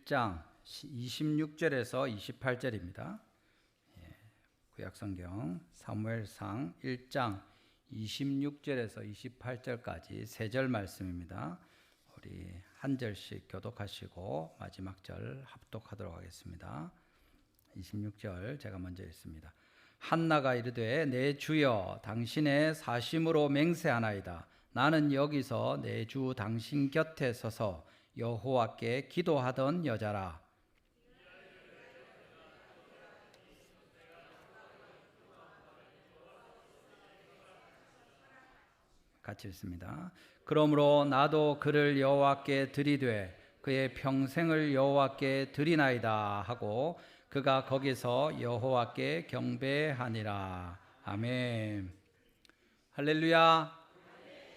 1장 26절에서 28절입니다. 구약성경 사무엘상 1장 26절에서 28절까지 세 절 말씀입니다. 우리 한 절씩 교독하시고 마지막 절 합독하도록 하겠습니다. 26절 제가 먼저 읽습니다. 한나가 이르되 내 주여 당신의 사심으로 맹세하나이다. 나는 여기서 내 주 당신 곁에 서서 여호와께 기도하던 여자라. 같이 읽습니다. 그러므로 나도 그를 여호와께 드리되 그의 평생을 여호와께 드리나이다 하고 그가 거기서 여호와께 경배하니라. 아멘. 할렐루야.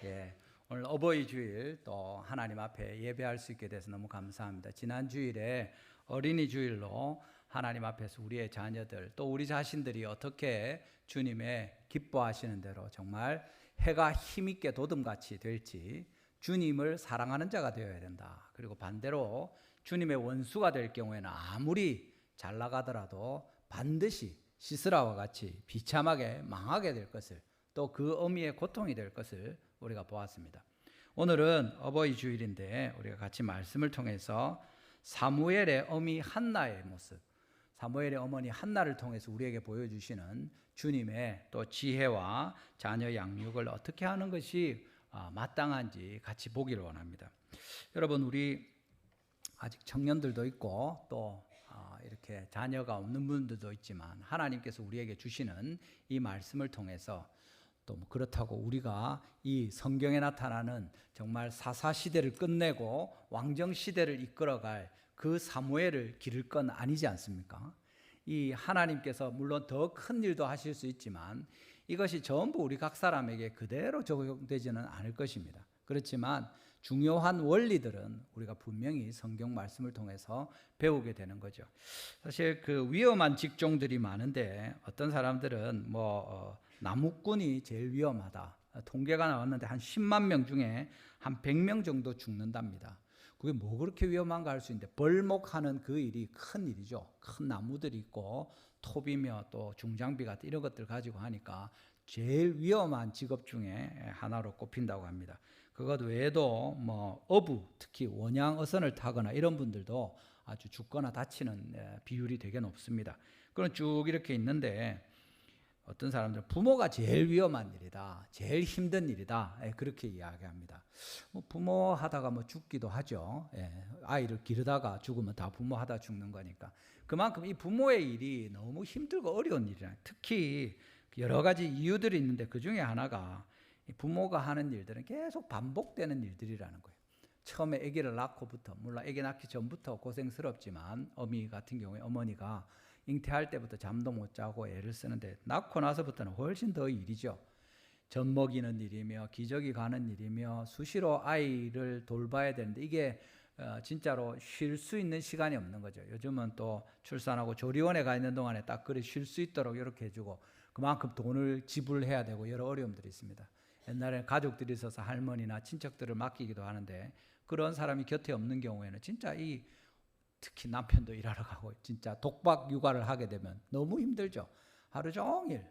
예, 오늘 어버이 주일 또 하나님 앞에 예배할 수 있게 돼서 너무 감사합니다. 지난 주일에 어린이 주일로 하나님 앞에서 우리의 자녀들 또 우리 자신들이 어떻게 주님의 기뻐하시는 대로 정말 해가 힘있게 도둠같이 될지 주님을 사랑하는 자가 되어야 된다. 그리고 반대로 주님의 원수가 될 경우에는 아무리 잘 나가더라도 반드시 시스라와 같이 비참하게 망하게 될 것을 또 그 어미의 고통이 될 것을 우리가 보았습니다. 오늘은 어버이 주일인데 우리가 같이 말씀을 통해서 사무엘의 어미 한나의 모습, 사무엘의 어머니 한나를 통해서 우리에게 보여주시는 주님의 또 지혜와 자녀 양육을 어떻게 하는 것이 마땅한지 같이 보기를 원합니다. 여러분, 우리 아직 청년들도 있고 또 이렇게 자녀가 없는 분들도 있지만 하나님께서 우리에게 주시는 이 말씀을 통해서 또 그렇다고 우리가 이 성경에 나타나는 정말 사사시대를 끝내고 왕정시대를 이끌어갈 그 사무엘을 기를 건 아니지 않습니까? 이 하나님께서 물론 더 큰 일도 하실 수 있지만 이것이 전부 우리 각 사람에게 그대로 적용되지는 않을 것입니다. 그렇지만 중요한 원리들은 우리가 분명히 성경 말씀을 통해서 배우게 되는 거죠. 사실 그 위험한 직종들이 많은데 어떤 사람들은 나무꾼이 제일 위험하다. 통계가 나왔는데 한 10만 명 중에 한 100명 정도 죽는답니다. 그게 뭐 그렇게 위험한가 할 수 있는데 벌목하는 그 일이 큰 일이죠. 큰 나무들이 있고 톱이며 또 중장비 같은 이런 것들 가지고 하니까 제일 위험한 직업 중에 하나로 꼽힌다고 합니다. 그것 외에도 어부, 특히 원양 어선을 타거나 이런 분들도 아주 죽거나 다치는 비율이 되게 높습니다. 그건 쭉 이렇게 있는데 어떤 사람들은 부모가 제일 위험한 일이다, 제일 힘든 일이다, 그렇게 이야기합니다. 부모 하다가 죽기도 하죠. 아이를 기르다가 죽으면 다 부모 하다 죽는 거니까. 그만큼 이 부모의 일이 너무 힘들고 어려운 일이라. 특히 여러 가지 이유들이 있는데 그 중에 하나가 부모가 하는 일들은 계속 반복되는 일들이라는 거예요. 처음에 아기를 낳고부터, 물론 아기 낳기 전부터 고생스럽지만 어미 같은 경우에 어머니가 잉태할 때부터 잠도 못 자고 애를 쓰는데 낳고 나서부터는 훨씬 더 일이죠. 젖 먹이는 일이며 기저귀 가는 일이며 수시로 아이를 돌봐야 되는데 이게 진짜로 쉴 수 있는 시간이 없는 거죠. 요즘은 또 출산하고 조리원에 가 있는 동안에 딱 그래 쉴 수 있도록 이렇게 해주고 그만큼 돈을 지불해야 되고 여러 어려움들이 있습니다. 옛날에는 가족들이 있어서 할머니나 친척들을 맡기기도 하는데 그런 사람이 곁에 없는 경우에는 진짜 특히 남편도 일하러 가고 진짜 독박 육아를 하게 되면 너무 힘들죠. 하루 종일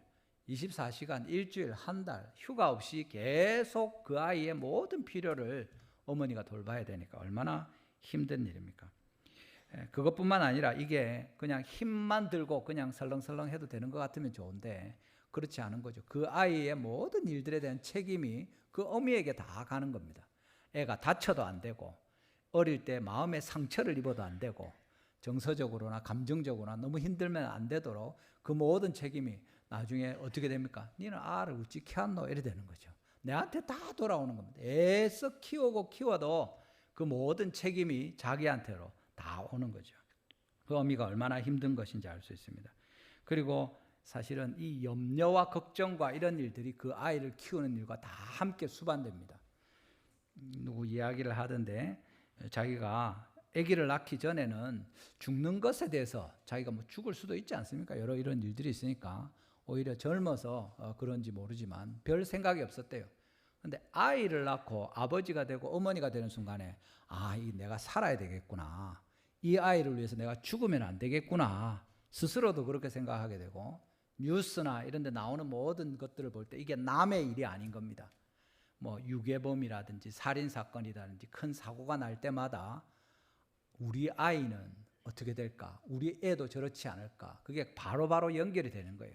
24시간 일주일 한 달 휴가 없이 계속 그 아이의 모든 필요를 어머니가 돌봐야 되니까 얼마나 힘든 일입니까? 그것뿐만 아니라 이게 그냥 힘만 들고 그냥 설렁설렁 해도 되는 것 같으면 좋은데 그렇지 않은 거죠. 그 아이의 모든 일들에 대한 책임이 그 어미에게 다 가는 겁니다. 애가 다쳐도 안 되고 어릴 때 마음의 상처를 입어도 안 되고 정서적으로나 감정적으로나 너무 힘들면 안 되도록 그 모든 책임이 나중에 어떻게 됩니까? 니는 알을 어찌 키웠노? 이래 되는 거죠. 내한테 다 돌아오는 겁니다. 애써 키워도 그 모든 책임이 자기한테로 다 오는 거죠. 그 어미가 얼마나 힘든 것인지 알 수 있습니다. 그리고 사실은 이 염려와 걱정과 이런 일들이 그 아이를 키우는 일과 다 함께 수반됩니다. 누구 이야기를 하던데 자기가 아기를 낳기 전에는 죽는 것에 대해서 자기가 죽을 수도 있지 않습니까? 여러 이런 일들이 있으니까 오히려 젊어서 그런지 모르지만 별 생각이 없었대요. 근데 아이를 낳고 아버지가 되고 어머니가 되는 순간에 내가 살아야 되겠구나. 이 아이를 위해서 내가 죽으면 안 되겠구나. 스스로도 그렇게 생각하게 되고, 뉴스나 이런 데 나오는 모든 것들을 볼 때 이게 남의 일이 아닌 겁니다. 뭐 유괴범이라든지 살인사건이라든지 큰 사고가 날 때마다 우리 아이는 어떻게 될까? 우리 애도 저렇지 않을까? 그게 바로바로 연결이 되는 거예요.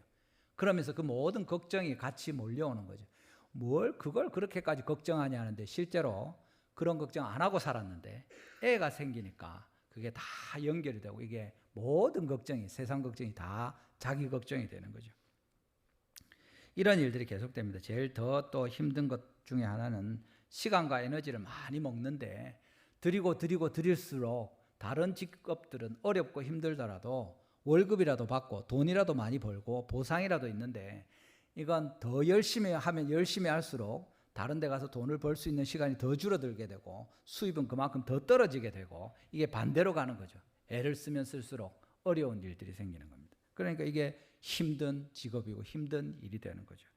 그러면서 그 모든 걱정이 같이 몰려오는 거죠. 뭘 그걸 그렇게까지 걱정하냐 하는데, 실제로 그런 걱정 안 하고 살았는데 애가 생기니까 그게 다 연결이 되고, 이게 모든 걱정이, 세상 걱정이 다 자기 걱정이 되는 거죠. 이런 일들이 계속됩니다. 제일 더 또 힘든 것 중에 하나는 시간과 에너지를 많이 먹는데, 드릴수록 다른 직업들은 어렵고 힘들더라도 월급이라도 받고 돈이라도 많이 벌고 보상이라도 있는데, 이건 더 열심히 하면 열심히 할수록 다른 데 가서 돈을 벌 수 있는 시간이 더 줄어들게 되고 수입은 그만큼 더 떨어지게 되고, 이게 반대로 가는 거죠. 애를 쓰면 쓸수록 어려운 일들이 생기는 겁니다. 그러니까 이게 힘든 직업이고 힘든 일이 되는 거죠.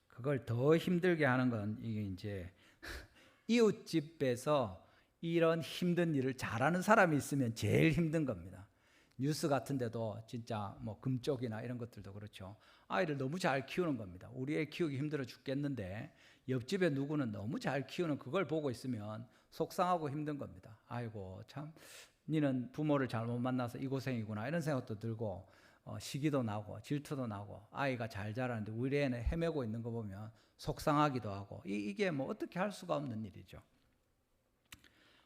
그걸 더 힘들게 하는 건 이게 이제 이웃집에서 이런 힘든 일을 잘하는 사람이 있으면 제일 힘든 겁니다. 뉴스 같은 데도 진짜 뭐 금쪽이나 이런 것들도 그렇죠. 아이를 너무 잘 키우는 겁니다. 우리 애 키우기 힘들어 죽겠는데 옆집에 누구는 너무 잘 키우는 그걸 보고 있으면 속상하고 힘든 겁니다. 아이고 참 니는 부모를 잘못 만나서 이 고생이구나, 이런 생각도 들고 시기도 나고 질투도 나고, 아이가 잘 자라는데 우리 애는 헤매고 있는 거 보면 속상하기도 하고, 이게 뭐 어떻게 할 수가 없는 일이죠.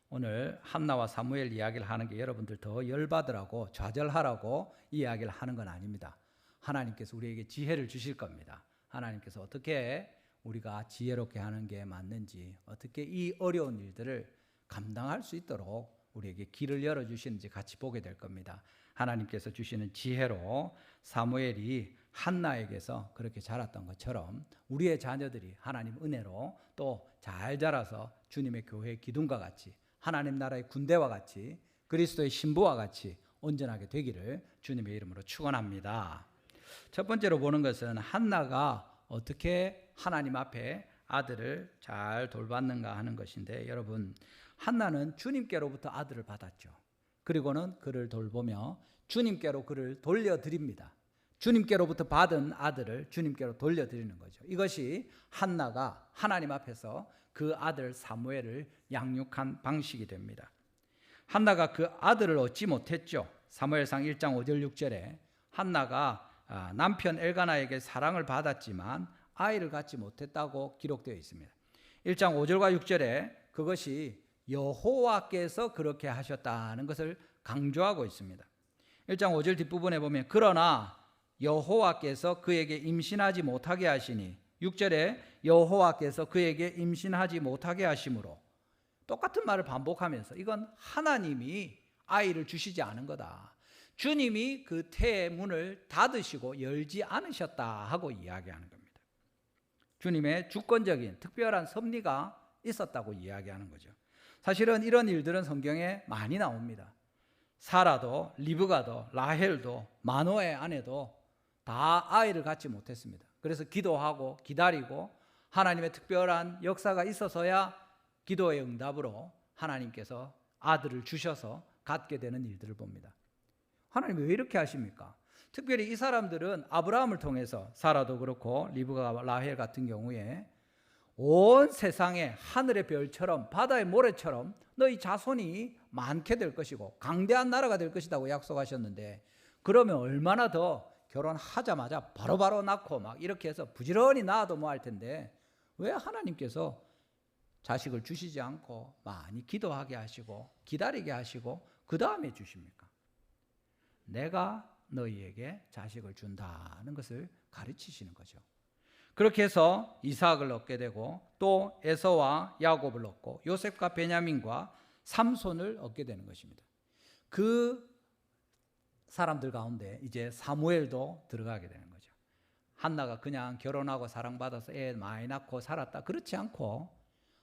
오늘 한나와 사무엘 이야기를 하는 게 여러분들 더 열받으라고 좌절하라고 이야기를 하는 건 아닙니다. 하나님께서 우리에게 지혜를 주실 겁니다. 하나님께서 어떻게 우리가 지혜롭게 하는 게 맞는지, 어떻게 이 어려운 일들을 감당할 수 있도록 우리에게 길을 열어주시는지 같이 보게 될 겁니다. 하나님께서 주시는 지혜로 사무엘이 한나에게서 그렇게 자랐던 것처럼 우리의 자녀들이 하나님 은혜로 또 잘 자라서 주님의 교회의 기둥과 같이, 하나님 나라의 군대와 같이, 그리스도의 신부와 같이 온전하게 되기를 주님의 이름으로 축원합니다. 첫 번째로 보는 것은 한나가 어떻게 하나님 앞에 아들을 잘 돌봤는가 하는 것인데, 여러분, 한나는 주님께로부터 아들을 받았죠. 그리고는 그를 돌보며 주님께로 그를 돌려드립니다. 주님께로부터 받은 아들을 주님께로 돌려드리는 거죠. 이것이 한나가 하나님 앞에서 그 아들 사무엘을 양육한 방식이 됩니다. 한나가 그 아들을 얻지 못했죠. 사무엘상 1장 5절 6절에 한나가 남편 엘가나에게 사랑을 받았지만 아이를 갖지 못했다고 기록되어 있습니다. 1장 5절과 6절에 그것이 여호와께서 그렇게 하셨다는 것을 강조하고 있습니다. 1장 5절 뒷부분에 보면 그러나 여호와께서 그에게 임신하지 못하게 하시니, 6절에 여호와께서 그에게 임신하지 못하게 하심으로, 똑같은 말을 반복하면서 이건 하나님이 아이를 주시지 않은 거다, 주님이 그 태의 문을 닫으시고 열지 않으셨다 하고 이야기하는 겁니다. 주님의 주권적인 특별한 섭리가 있었다고 이야기하는 거죠. 사실은 이런 일들은 성경에 많이 나옵니다. 사라도, 리브가도, 라헬도, 마노의 아내도 다 아이를 갖지 못했습니다. 그래서 기도하고 기다리고 하나님의 특별한 역사가 있어서야 기도의 응답으로 하나님께서 아들을 주셔서 갖게 되는 일들을 봅니다. 하나님이 왜 이렇게 하십니까? 특별히 이 사람들은 아브라함을 통해서, 사라도 그렇고 리브가, 라헬 같은 경우에 온 세상에 하늘의 별처럼 바다의 모래처럼 너희 자손이 많게 될 것이고 강대한 나라가 될 것이라고 약속하셨는데, 그러면 얼마나 더 결혼하자마자 바로바로 낳고 막 이렇게 해서 부지런히 낳아도 뭐 할 텐데, 왜 하나님께서 자식을 주시지 않고 많이 기도하게 하시고 기다리게 하시고 그 다음에 주십니까? 내가 너희에게 자식을 준다는 것을 가르치시는 거죠. 그렇게 해서 이삭을 얻게 되고 또 에서와 야곱을 얻고 요셉과 베냐민과 삼손을 얻게 되는 것입니다. 그 사람들 가운데 이제 사무엘도 들어가게 되는 거죠. 한나가 그냥 결혼하고 사랑받아서 애 많이 낳고 살았다, 그렇지 않고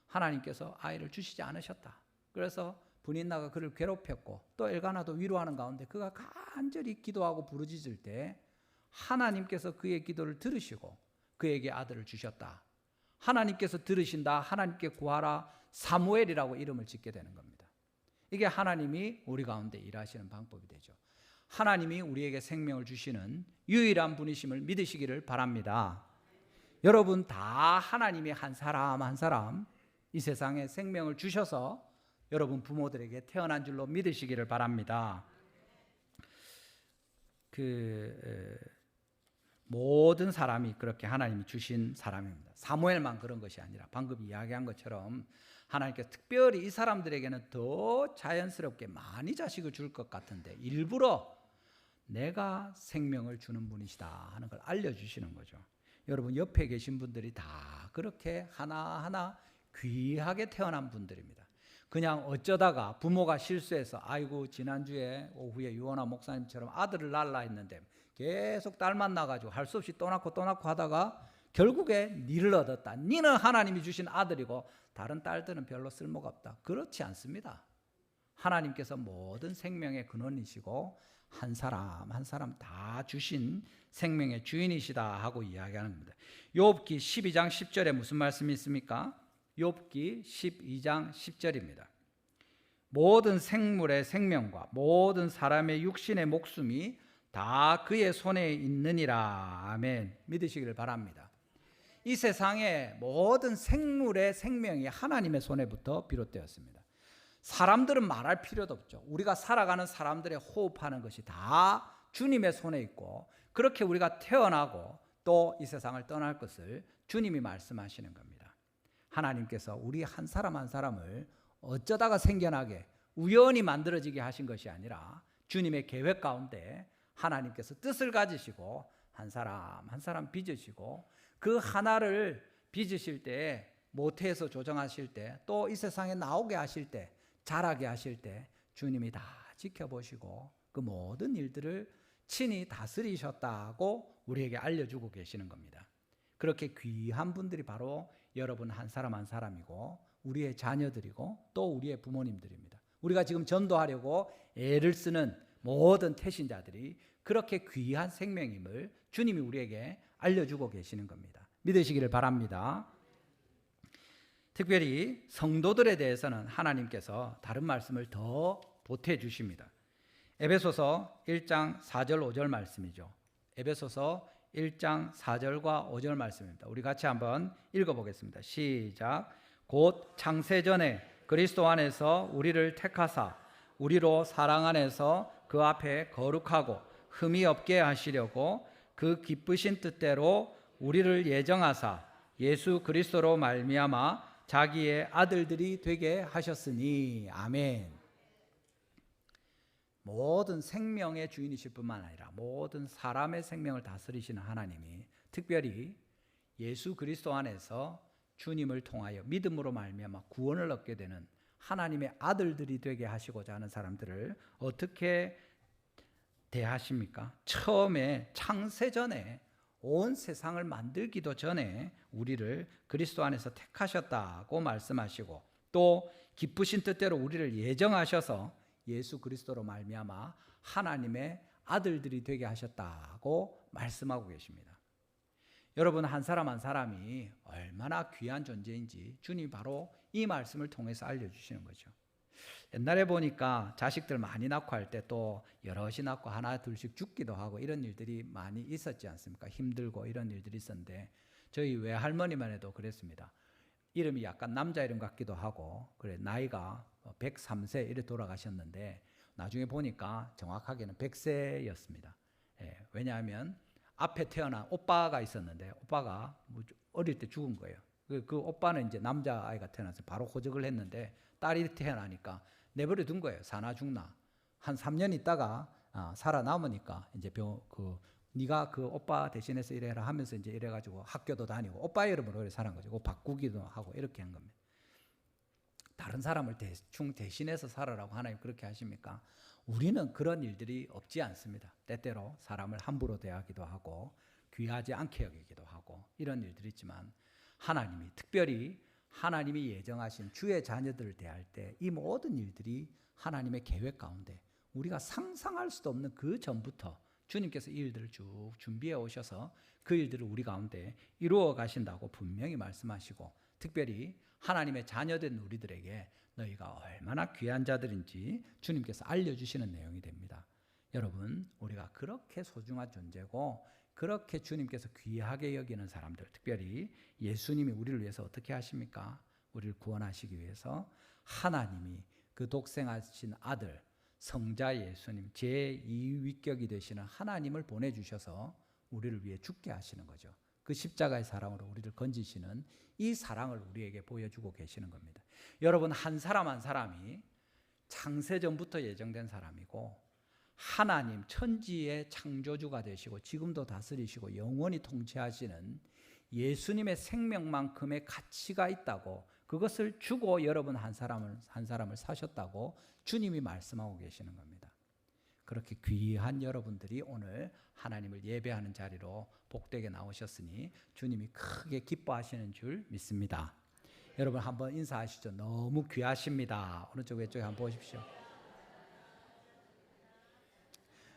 하나님께서 아이를 주시지 않으셨다. 그래서 분인나가 그를 괴롭혔고 또 엘가나도 위로하는 가운데 그가 간절히 기도하고 부르짖을 때 하나님께서 그의 기도를 들으시고 그에게 아들을 주셨다. 하나님께서 들으신다, 하나님께 구하라, 사무엘이라고 이름을 짓게 되는 겁니다. 이게 하나님이 우리 가운데 일하시는 방법이 되죠. 하나님이 우리에게 생명을 주시는 유일한 분이심을 믿으시기를 바랍니다. 여러분 다 하나님이 한 사람 한 사람 이 세상에 생명을 주셔서 여러분 부모들에게 태어난 줄로 믿으시기를 바랍니다. 모든 사람이 그렇게 하나님이 주신 사람입니다. 사무엘만 그런 것이 아니라 방금 이야기한 것처럼 하나님께서 특별히 이 사람들에게는 더 자연스럽게 많이 자식을 줄 것 같은데 일부러 내가 생명을 주는 분이시다 하는 걸 알려주시는 거죠. 여러분 옆에 계신 분들이 다 그렇게 하나하나 귀하게 태어난 분들입니다. 그냥 어쩌다가 부모가 실수해서 아이고 지난주에 오후에 유원아 목사님처럼 아들을 낳으려 했는데 계속 딸 만나가지고 할 수 없이 또 낳고 하다가 결국에 니를 얻었다. 니는 하나님이 주신 아들이고 다른 딸들은 별로 쓸모가 없다. 그렇지 않습니다. 하나님께서 모든 생명의 근원이시고 한 사람 한 사람 다 주신 생명의 주인이시다 하고 이야기하는 겁니다. 욥기 12장 10절에 무슨 말씀이 있습니까? 욥기 12장 10절입니다. 모든 생물의 생명과 모든 사람의 육신의 목숨이 다 그의 손에 있느니라. 아멘. 믿으시기를 바랍니다. 이 세상의 모든 생물의 생명이 하나님의 손에부터 비롯되었습니다. 사람들은 말할 필요도 없죠. 우리가 살아가는 사람들의 호흡하는 것이 다 주님의 손에 있고 그렇게 우리가 태어나고 또 이 세상을 떠날 것을 주님이 말씀하시는 겁니다. 하나님께서 우리 한 사람 한 사람을 어쩌다가 생겨나게 우연히 만들어지게 하신 것이 아니라 주님의 계획 가운데 하나님께서 뜻을 가지시고 한 사람 한 사람 빚으시고 그 하나를 빚으실 때 모태에서 조정하실 때 또 이 세상에 나오게 하실 때 자라게 하실 때 주님이 다 지켜보시고 그 모든 일들을 친히 다스리셨다고 우리에게 알려주고 계시는 겁니다. 그렇게 귀한 분들이 바로 여러분 한 사람 한 사람이고 우리의 자녀들이고 또 우리의 부모님들입니다. 우리가 지금 전도하려고 애를 쓰는 모든 태신자들이 그렇게 귀한 생명임을 주님이 우리에게 알려주고 계시는 겁니다. 믿으시기를 바랍니다. 특별히 성도들에 대해서는 하나님께서 다른 말씀을 더 보태 주십니다. 에베소서 1장 4절 5절 말씀이죠. 에베소서 1장 4절과 5절 말씀입니다. 우리 같이 한번 읽어보겠습니다. 시작. 곧 창세전에 그리스도 안에서 우리를 택하사 우리로 사랑 안에서 그 앞에 거룩하고 흠이 없게 하시려고 그 기쁘신 뜻대로 우리를 예정하사 예수 그리스도로 말미암아 자기의 아들들이 되게 하셨으니. 아멘. 모든 생명의 주인이실 뿐만 아니라 모든 사람의 생명을 다스리시는 하나님이 특별히 예수 그리스도 안에서 주님을 통하여 믿음으로 말미암아 구원을 얻게 되는 하나님의 아들들이 되게 하시고자 하는 사람들을 어떻게 대하십니까? 처음에 창세전에 온 세상을 만들기도 전에 우리를 그리스도 안에서 택하셨다고 말씀하시고 또 기쁘신 뜻대로 우리를 예정하셔서 예수 그리스도로 말미암아 하나님의 아들들이 되게 하셨다고 말씀하고 계십니다. 여러분 한 사람 한 사람이 얼마나 귀한 존재인지 주님이 바로 이 말씀을 통해서 알려주시는 거죠. 옛날에 보니까 자식들 많이 낳고 할 때 또 여럿이 낳고 하나 둘씩 죽기도 하고 이런 일들이 많이 있었지 않습니까? 힘들고 이런 일들이 있었는데 저희 외할머니만 해도 그랬습니다. 이름이 약간 남자 이름 같기도 하고 그래 나이가 103세 이래 돌아가셨는데 나중에 보니까 정확하게는 100세였습니다. 예, 왜냐하면 앞에 태어난 오빠가 있었는데 오빠가 어릴 때 죽은 거예요. 그 오빠는 이제 남자아이가 태어나서 바로 호적을 했는데 딸이 태어나니까 내버려 둔 거예요. 사나 죽나. 한 3년 있다가 살아남으니까 이제 네가 그 오빠 대신해서 이래라 하면서 이제 이래가지고 학교도 다니고 오빠 이름으로 그래 사는 거죠. 바꾸기도 하고 이렇게 한 겁니다. 다른 사람을 대신해서 살아라고 하나님 그렇게 하십니까? 우리는 그런 일들이 없지 않습니다. 때때로 사람을 함부로 대하기도 하고 귀하지 않게 여기기도 하고 이런 일들이 있지만 하나님이 특별히 하나님이 예정하신 주의 자녀들을 대할 때 이 모든 일들이 하나님의 계획 가운데 우리가 상상할 수도 없는 그 전부터 주님께서 이 일들을 쭉 준비해 오셔서 그 일들을 우리 가운데 이루어 가신다고 분명히 말씀하시고 특별히 하나님의 자녀된 우리들에게 너희가 얼마나 귀한 자들인지 주님께서 알려주시는 내용이 됩니다. 여러분, 우리가 그렇게 소중한 존재고 그렇게 주님께서 귀하게 여기는 사람들, 특별히 예수님이 우리를 위해서 어떻게 하십니까? 우리를 구원하시기 위해서 하나님이 그 독생하신 아들 성자 예수님, 제2위격이 되시는 하나님을 보내주셔서 우리를 위해 죽게 하시는 거죠. 그 십자가의 사랑으로 우리를 건지시는 이 사랑을 우리에게 보여주고 계시는 겁니다. 여러분, 한 사람 한 사람이 창세전부터 예정된 사람이고 하나님 천지의 창조주가 되시고 지금도 다스리시고 영원히 통치하시는 예수님의 생명만큼의 가치가 있다고, 그것을 주고 여러분 한 사람을 사셨다고 주님이 말씀하고 계시는 겁니다. 그렇게 귀한 여러분들이 오늘 하나님을 예배하는 자리로 복되게 나오셨으니 주님이 크게 기뻐하시는 줄 믿습니다. 여러분 한번 인사하시죠. 너무 귀하십니다. 오른쪽 왼쪽에 한번 보십시오.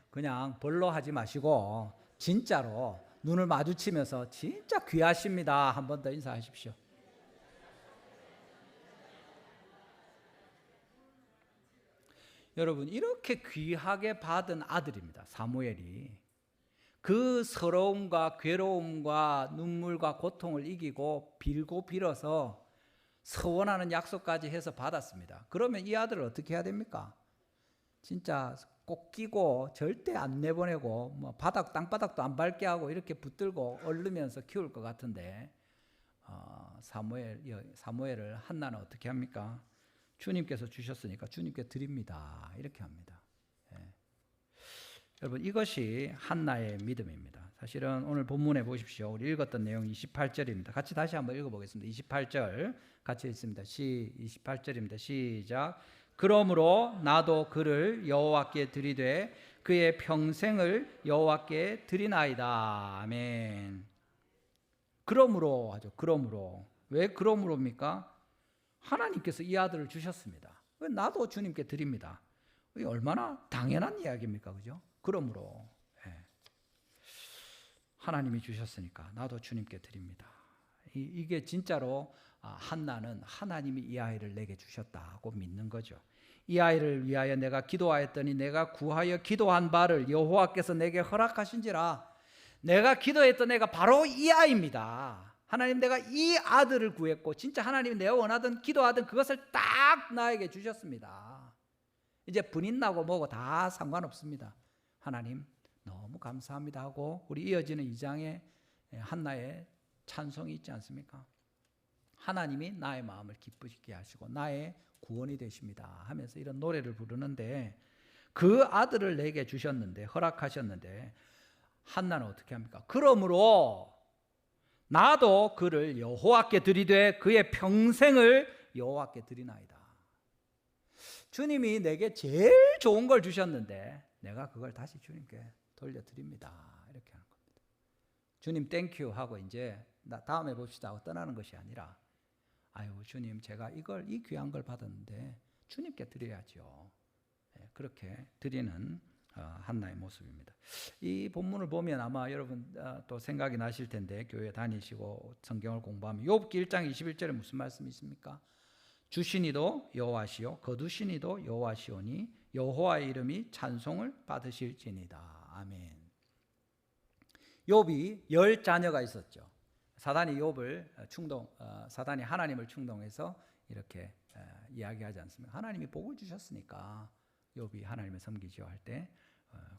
그냥 벌로 하지 마시고 진짜로 눈을 마주치면서 진짜 귀하십니다. 한 번 더 인사하십시오. 여러분, 이렇게 귀하게 받은 아들입니다. 사무엘이. 그 서러움과 괴로움과 눈물과 고통을 이기고 빌고 빌어서 서원하는 약속까지 해서 받았습니다. 그러면 이 아들을 어떻게 해야 됩니까? 진짜 꼭 끼고 절대 안 내보내고 뭐 땅바닥도 안 밟게 하고 이렇게 붙들고 얼르면서 키울 것 같은데 사무엘을 한나는 어떻게 합니까? 주님께서 주셨으니까 주님께 드립니다. 이렇게 합니다. 예. 여러분, 이것이 한나의 믿음입니다. 사실은 오늘 본문에 보십시오. 우리 읽었던 내용 28절입니다. 같이 다시 한번 읽어보겠습니다. 28절 같이 읽습니다. 28절입니다. 시작. 그러므로 나도 그를 여호와께 드리되 그의 평생을 여호와께 드리나이다. 아멘. 그러므로 하죠. 그러므로. 왜 그러므로입니까? 하나님께서 이 아들을 주셨습니다. 나도 주님께 드립니다. 이게 얼마나 당연한 이야기입니까? 그죠? 그러므로 하나님이 주셨으니까 나도 주님께 드립니다. 이게 진짜로 한나는 하나님이 이 아이를 내게 주셨다고 믿는 거죠. 이 아이를 위하여 내가 기도하였더니 내가 구하여 기도한 바를 여호와께서 내게 허락하신지라. 내가 기도했던 애가 바로 이 아이입니다. 하나님, 내가 이 아들을 구했고 진짜 하나님이 내가 원하던 기도하던 그것을 딱 나에게 주셨습니다. 이제 분인 나고 뭐고 다 상관없습니다. 하나님 너무 감사합니다 하고 우리 이어지는 2장에 한나의 찬송이 있지 않습니까? 하나님이 나의 마음을 기쁘시게 하시고 나의 구원이 되십니다 하면서 이런 노래를 부르는데, 그 아들을 내게 주셨는데, 허락하셨는데 한나는 어떻게 합니까? 그러므로 나도 그를 여호와께 드리되 그의 평생을 여호와께 드리나이다. 주님이 내게 제일 좋은 걸 주셨는데 내가 그걸 다시 주님께 돌려드립니다. 이렇게 하는 겁니다. 주님 땡큐 하고 이제 다음에 봅시다 하고 떠나는 것이 아니라, 아유 주님, 제가 이 귀한 걸 받았는데 주님께 드려야죠. 그렇게 드리는 한나의 모습입니다. 이 본문을 보면 아마 여러분 또 생각이 나실 텐데, 교회 다니시고 성경을 공부하면 욥기 1장 21절에 무슨 말씀이 있습니까? 주시니도 여호와시요 거두시니도 여호와시오니 여호와의 이름이 찬송을 받으실지니다. 아멘. 욥이 10자녀가 있었죠. 사단이 사단이 하나님을 충동해서 이렇게 이야기하지 않습니까? 하나님이 복을 주셨으니까 욥이 하나님을 섬기지요 할 때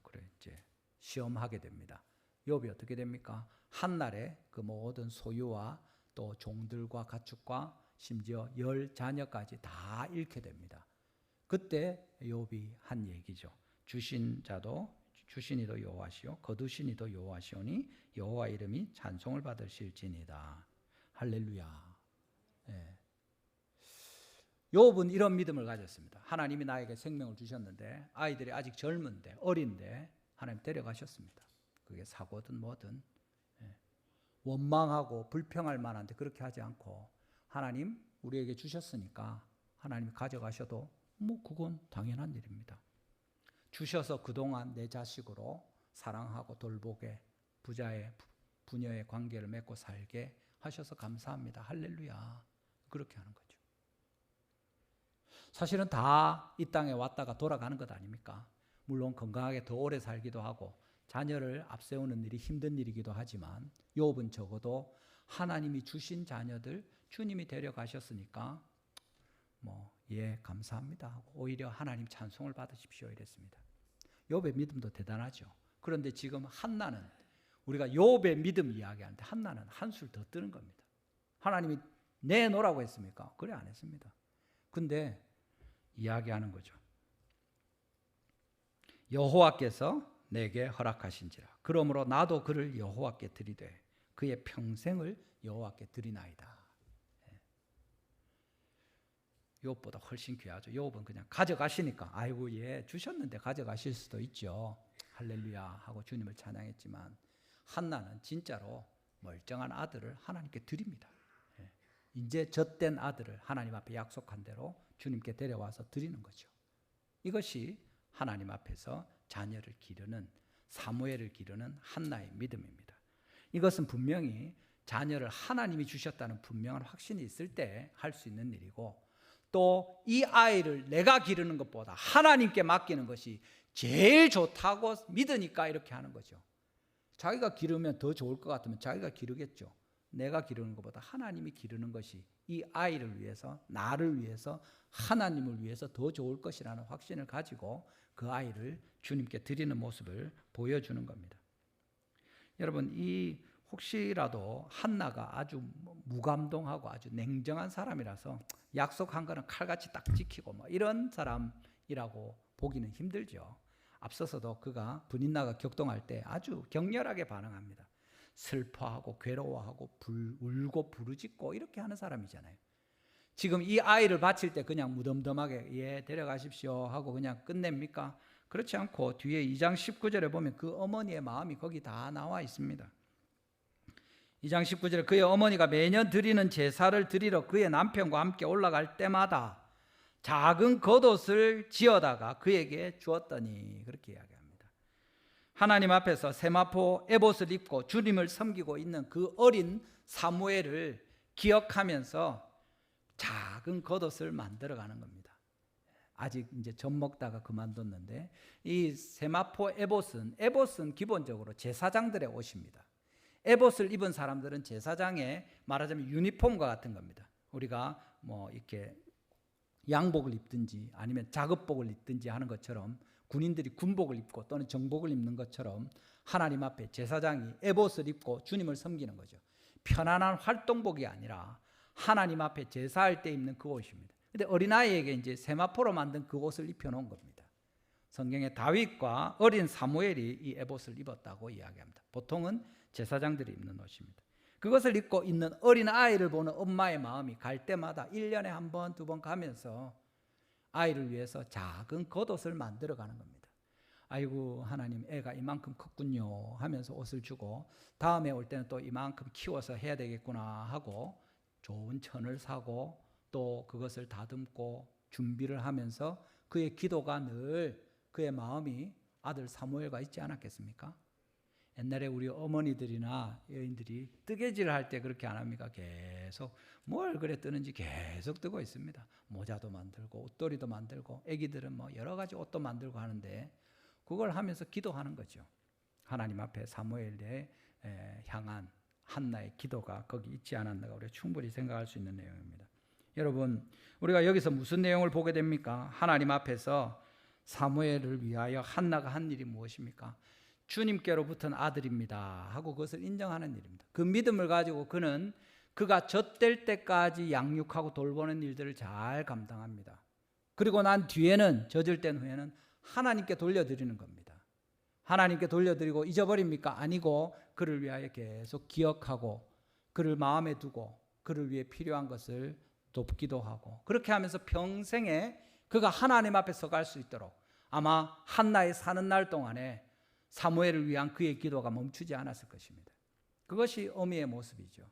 그래 이제 시험하게 됩니다. 욥이 어떻게 됩니까? 한날에 그 모든 소유와 또 종들과 가축과 심지어 10자녀까지 다 잃게 됩니다. 그때 욥이 한 얘기죠. 주시니도 여호와시요 거두시니도 여호와시오니 여호와 이름이 찬송을 받으실지니다. 할렐루야. 욥은 이런 믿음을 가졌습니다. 하나님이 나에게 생명을 주셨는데 아이들이 아직 젊은데 어린데 하나님 데려가셨습니다. 그게 사고든 뭐든 원망하고 불평할 만한데 그렇게 하지 않고, 하나님 우리에게 주셨으니까 하나님이 가져가셔도 뭐 그건 당연한 일입니다. 주셔서 그동안 내 자식으로 사랑하고 돌보게 부녀의 관계를 맺고 살게 하셔서 감사합니다. 할렐루야. 그렇게 하는 거죠. 사실은 다 이 땅에 왔다가 돌아가는 것 아닙니까? 물론 건강하게 더 오래 살기도 하고 자녀를 앞세우는 일이 힘든 일이기도 하지만 욥은 적어도 하나님이 주신 자녀들 주님이 데려가셨으니까 감사합니다 하고 오히려 하나님 찬송을 받으십시오 이랬습니다. 욥의 믿음도 대단하죠. 그런데 지금 한나는 우리가 욥의 믿음 이야기하는데 한나는 한술 더 뜨는 겁니다. 하나님이 내놓으라고 했습니까? 그래 안 했습니다. 근데 이야기하는 거죠. 여호와께서 내게 허락하신지라 그러므로 나도 그를 여호와께 드리되 그의 평생을 여호와께 드리나이다. 욥보다 훨씬 귀하죠. 욥은 그냥 가져가시니까 아이고 주셨는데 가져가실 수도 있죠. 할렐루야 하고 주님을 찬양했지만 한나는 진짜로 멀쩡한 아들을 하나님께 드립니다. 이제 젖된 아들을 하나님 앞에 약속한 대로 주님께 데려와서 드리는 거죠. 이것이 하나님 앞에서 자녀를 기르는 사무엘을 기르는 한나의 믿음입니다. 이것은 분명히 자녀를 하나님이 주셨다는 분명한 확신이 있을 때 할 수 있는 일이고 또 이 아이를 내가 기르는 것보다 하나님께 맡기는 것이 제일 좋다고 믿으니까 이렇게 하는 거죠. 자기가 기르면 더 좋을 것 같으면 자기가 기르겠죠. 내가 기르는 것보다 하나님이 기르는 것이 이 아이를 위해서 나를 위해서 하나님을 위해서 더 좋을 것이라는 확신을 가지고 그 아이를 주님께 드리는 모습을 보여주는 겁니다. 여러분 혹시라도 한나가 아주 무감동하고 아주 냉정한 사람이라서 약속한 거는 칼같이 딱 지키고 이런 사람이라고 보기는 힘들죠. 앞서서도 그가 분인나가 격동할 때 아주 격렬하게 반응합니다. 슬퍼하고 괴로워하고 울고 부르짖고 이렇게 하는 사람이잖아요. 지금 이 아이를 바칠 때 그냥 무덤덤하게 데려가십시오 하고 그냥 끝냅니까? 그렇지 않고 뒤에 2장 19절에 보면 그 어머니의 마음이 거기 다 나와 있습니다. 2장 19절에 그의 어머니가 매년 드리는 제사를 드리러 그의 남편과 함께 올라갈 때마다 작은 겉옷을 지어다가 그에게 주었더니 그렇게 이야기합니다. 하나님 앞에서 세마포 에봇을 입고 주님을 섬기고 있는 그 어린 사무엘을 기억하면서 작은 겉옷을 만들어가는 겁니다. 아직 이제 젖 먹다가 그만뒀는데 이 세마포 에봇은 기본적으로 제사장들의 옷입니다. 에봇을 입은 사람들은 제사장의 말하자면 유니폼과 같은 겁니다. 우리가 이렇게 양복을 입든지 아니면 작업복을 입든지 하는 것처럼 군인들이 군복을 입고 또는 정복을 입는 것처럼 하나님 앞에 제사장이 에봇을 입고 주님을 섬기는 거죠. 편안한 활동복이 아니라 하나님 앞에 제사할 때 입는 그 옷입니다. 근데 어린아이에게 이제 세마포로 만든 그 옷을 입혀놓은 겁니다. 성경에 다윗과 어린 사무엘이 이 에봇을 입었다고 이야기합니다. 보통은 제사장들이 입는 옷입니다. 그것을 입고 있는 어린 아이를 보는 엄마의 마음이 갈 때마다 1년에 한 번, 두 번 가면서 아이를 위해서 작은 겉옷을 만들어가는 겁니다. 아이고 하나님 애가 이만큼 컸군요 하면서 옷을 주고 다음에 올 때는 또 이만큼 키워서 해야 되겠구나 하고 좋은 천을 사고 또 그것을 다듬고 준비를 하면서 그의 기도가 늘 그의 마음이 아들 사무엘과 있지 않았겠습니까? 옛날에 우리 어머니들이나 여인들이 뜨개질을 할 때 그렇게 안 합니까? 계속 뭘 그래 뜨는지 계속 뜨고 있습니다. 모자도 만들고 옷도리도 만들고 애기들은 여러 가지 옷도 만들고 하는데 그걸 하면서 기도하는 거죠. 하나님 앞에 사무엘에 향한 한나의 기도가 거기 있지 않았나가 우리가 충분히 생각할 수 있는 내용입니다. 여러분 우리가 여기서 무슨 내용을 보게 됩니까? 하나님 앞에서 사무엘을 위하여 한나가 한 일이 무엇입니까? 주님께로부터는 아들입니다 하고 그것을 인정하는 일입니다. 그 믿음을 가지고 그가 젖될 때까지 양육하고 돌보는 일들을 잘 감당합니다. 그리고 난 뒤에는 젖을 땐 후에는 하나님께 돌려드리는 겁니다. 하나님께 돌려드리고 잊어버립니까? 아니고 그를 위하여 계속 기억하고 그를 마음에 두고 그를 위해 필요한 것을 돕기도 하고 그렇게 하면서 평생에 그가 하나님 앞에 서갈 수 있도록 아마 한나의 사는 날 동안에 사무엘을 위한 그의 기도가 멈추지 않았을 것입니다. 그것이 어미의 모습이죠.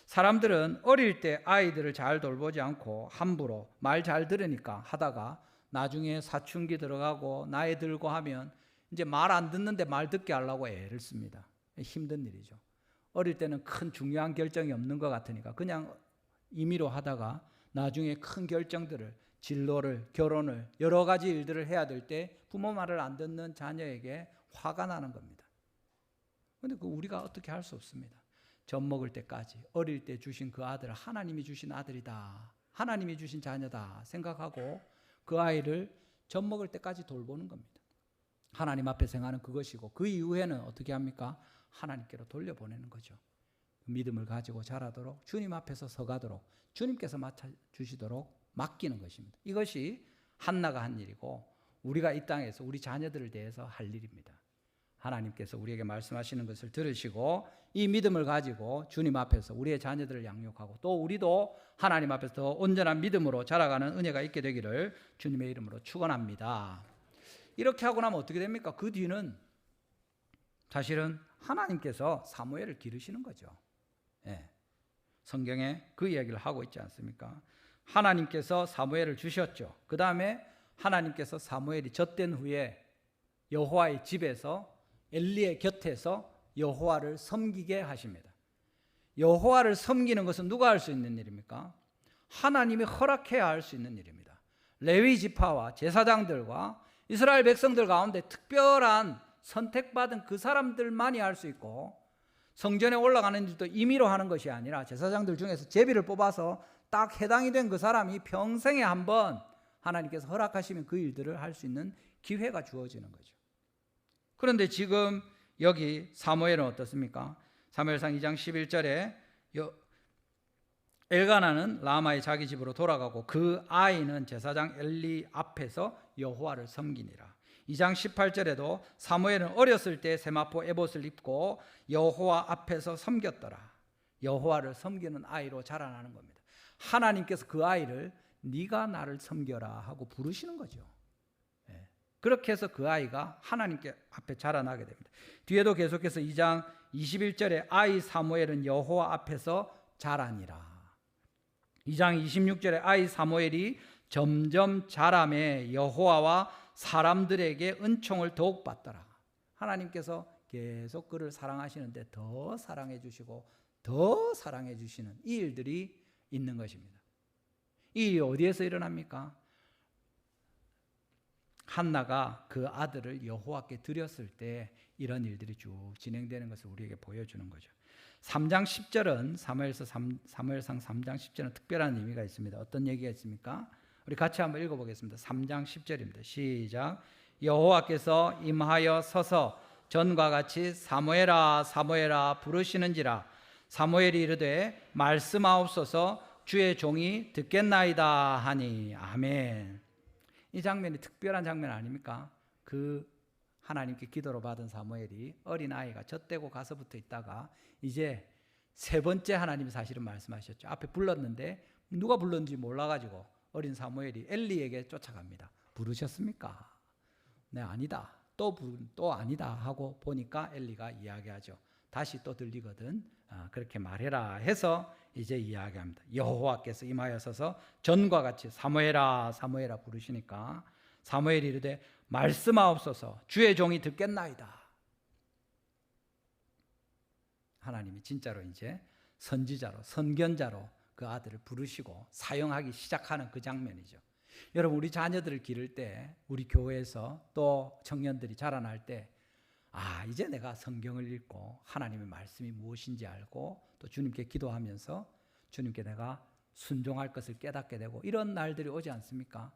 사람들은 어릴 때 아이들을 잘 돌보지 않고 함부로 말 잘 들으니까 하다가 나중에 사춘기 들어가고 나이 들고 하면 이제 말 안 듣는데 말 듣게 하려고 애를 씁니다. 힘든 일이죠. 어릴 때는 큰 중요한 결정이 없는 것 같으니까 그냥 임의로 하다가 나중에 큰 결정들을, 진로를, 결혼을, 여러 가지 일들을 해야 될 때 부모 말을 안 듣는 자녀에게 화가 나는 겁니다. 그런데 우리가 어떻게 할 수 없습니다. 젖 먹을 때까지 어릴 때 주신 그 아들을 하나님이 주신 아들이다, 하나님이 주신 자녀다 생각하고 그 아이를 젖 먹을 때까지 돌보는 겁니다. 하나님 앞에 생하는 그것이고, 그 이후에는 어떻게 합니까? 하나님께로 돌려보내는 거죠. 믿음을 가지고 자라도록, 주님 앞에서 서가도록, 주님께서 맡아주시도록 맡기는 것입니다. 이것이 한나가 한 일이고, 우리가 이 땅에서 우리 자녀들을 대해서 할 일입니다. 하나님께서 우리에게 말씀하시는 것을 들으시고 이 믿음을 가지고 주님 앞에서 우리의 자녀들을 양육하고, 또 우리도 하나님 앞에서 더 온전한 믿음으로 자라가는 은혜가 있게 되기를 주님의 이름으로 축원합니다. 이렇게 하고 나면 어떻게 됩니까? 그 뒤는 사실은 하나님께서 사무엘을 기르시는 거죠. 예. 성경에 그 이야기를 하고 있지 않습니까? 하나님께서 사무엘을 주셨죠. 그 다음에 하나님께서 사무엘이 젖된 후에 여호와의 집에서 엘리의 곁에서 여호와를 섬기게 하십니다. 여호와를 섬기는 것은 누가 할 수 있는 일입니까? 하나님이 허락해야 할 수 있는 일입니다. 레위 지파와 제사장들과 이스라엘 백성들 가운데 특별한 선택받은 그 사람들만이 할 수 있고, 성전에 올라가는 일도 임의로 하는 것이 아니라 제사장들 중에서 제비를 뽑아서 딱 해당이 된 그 사람이 평생에 한 번 하나님께서 허락하시면 그 일들을 할 수 있는 기회가 주어지는 거죠. 그런데 지금 여기 사무엘은 어떻습니까? 사무엘상 2장 11절에 엘가나는 라마의 자기 집으로 돌아가고 그 아이는 제사장 엘리 앞에서 여호와를 섬기니라. 2장 18절에도 사무엘은 어렸을 때 세마포 에봇을 입고 여호와 앞에서 섬겼더라. 여호와를 섬기는 아이로 자라나는 겁니다. 하나님께서 그 아이를 네가 나를 섬겨라 하고 부르시는 거죠. 그렇게 해서 그 아이가 하나님께 앞에 자라나게 됩니다. 뒤에도 계속해서 2장 21절에 아이 사무엘은 여호와 앞에서 자라니라. 2장 26절에 아이 사무엘이 점점 자라매 여호와와 사람들에게 은총을 더욱 받더라. 하나님께서 계속 그를 사랑하시는데 더 사랑해 주시고 더 사랑해 주시는 이 일들이 있는 것입니다. 이 일이 어디에서 일어납니까? 한나가 그 아들을 여호와께 드렸을 때 이런 일들이 쭉 진행되는 것을 우리에게 보여주는 거죠. 3장 10절은 사무엘상 3장 10절은 특별한 의미가 있습니다. 어떤 얘기가 있습니까? 우리 같이 한번 읽어보겠습니다. 3장 10절입니다. 시작. 여호와께서 임하여 서서 전과 같이 사무엘아 사무엘아 부르시는지라. 사무엘이 이르되 말씀하옵소서 주의 종이 듣겠나이다 하니. 아멘. 이 장면이 특별한 장면 아닙니까? 그 하나님께 기도로 받은 사무엘이 어린아이가 젖대고 가서부터 있다가 이제 세 번째 하나님이 사실은 말씀하셨죠. 앞에 불렀는데 누가 불렀는지 몰라가지고 어린 사무엘이 엘리에게 쫓아갑니다. 부르셨습니까? 네, 아니다. 또 아니다 하고 보니까 엘리가 이야기하죠. 다시 또 들리거든. 그렇게 말해라 해서 이제 이야기합니다. 여호와께서 임하여서서 전과 같이 사무엘아 사무엘아 부르시니까 사무엘이 이르되 말씀하옵소서 주의 종이 듣겠나이다. 하나님이 진짜로 이제 선지자로 선견자로 그 아들을 부르시고 사용하기 시작하는 그 장면이죠. 여러분, 우리 자녀들을 기를 때, 우리 교회에서 또 청년들이 자라날 때, 이제 내가 성경을 읽고 하나님의 말씀이 무엇인지 알고 또 주님께 기도하면서 주님께 내가 순종할 것을 깨닫게 되고 이런 날들이 오지 않습니까?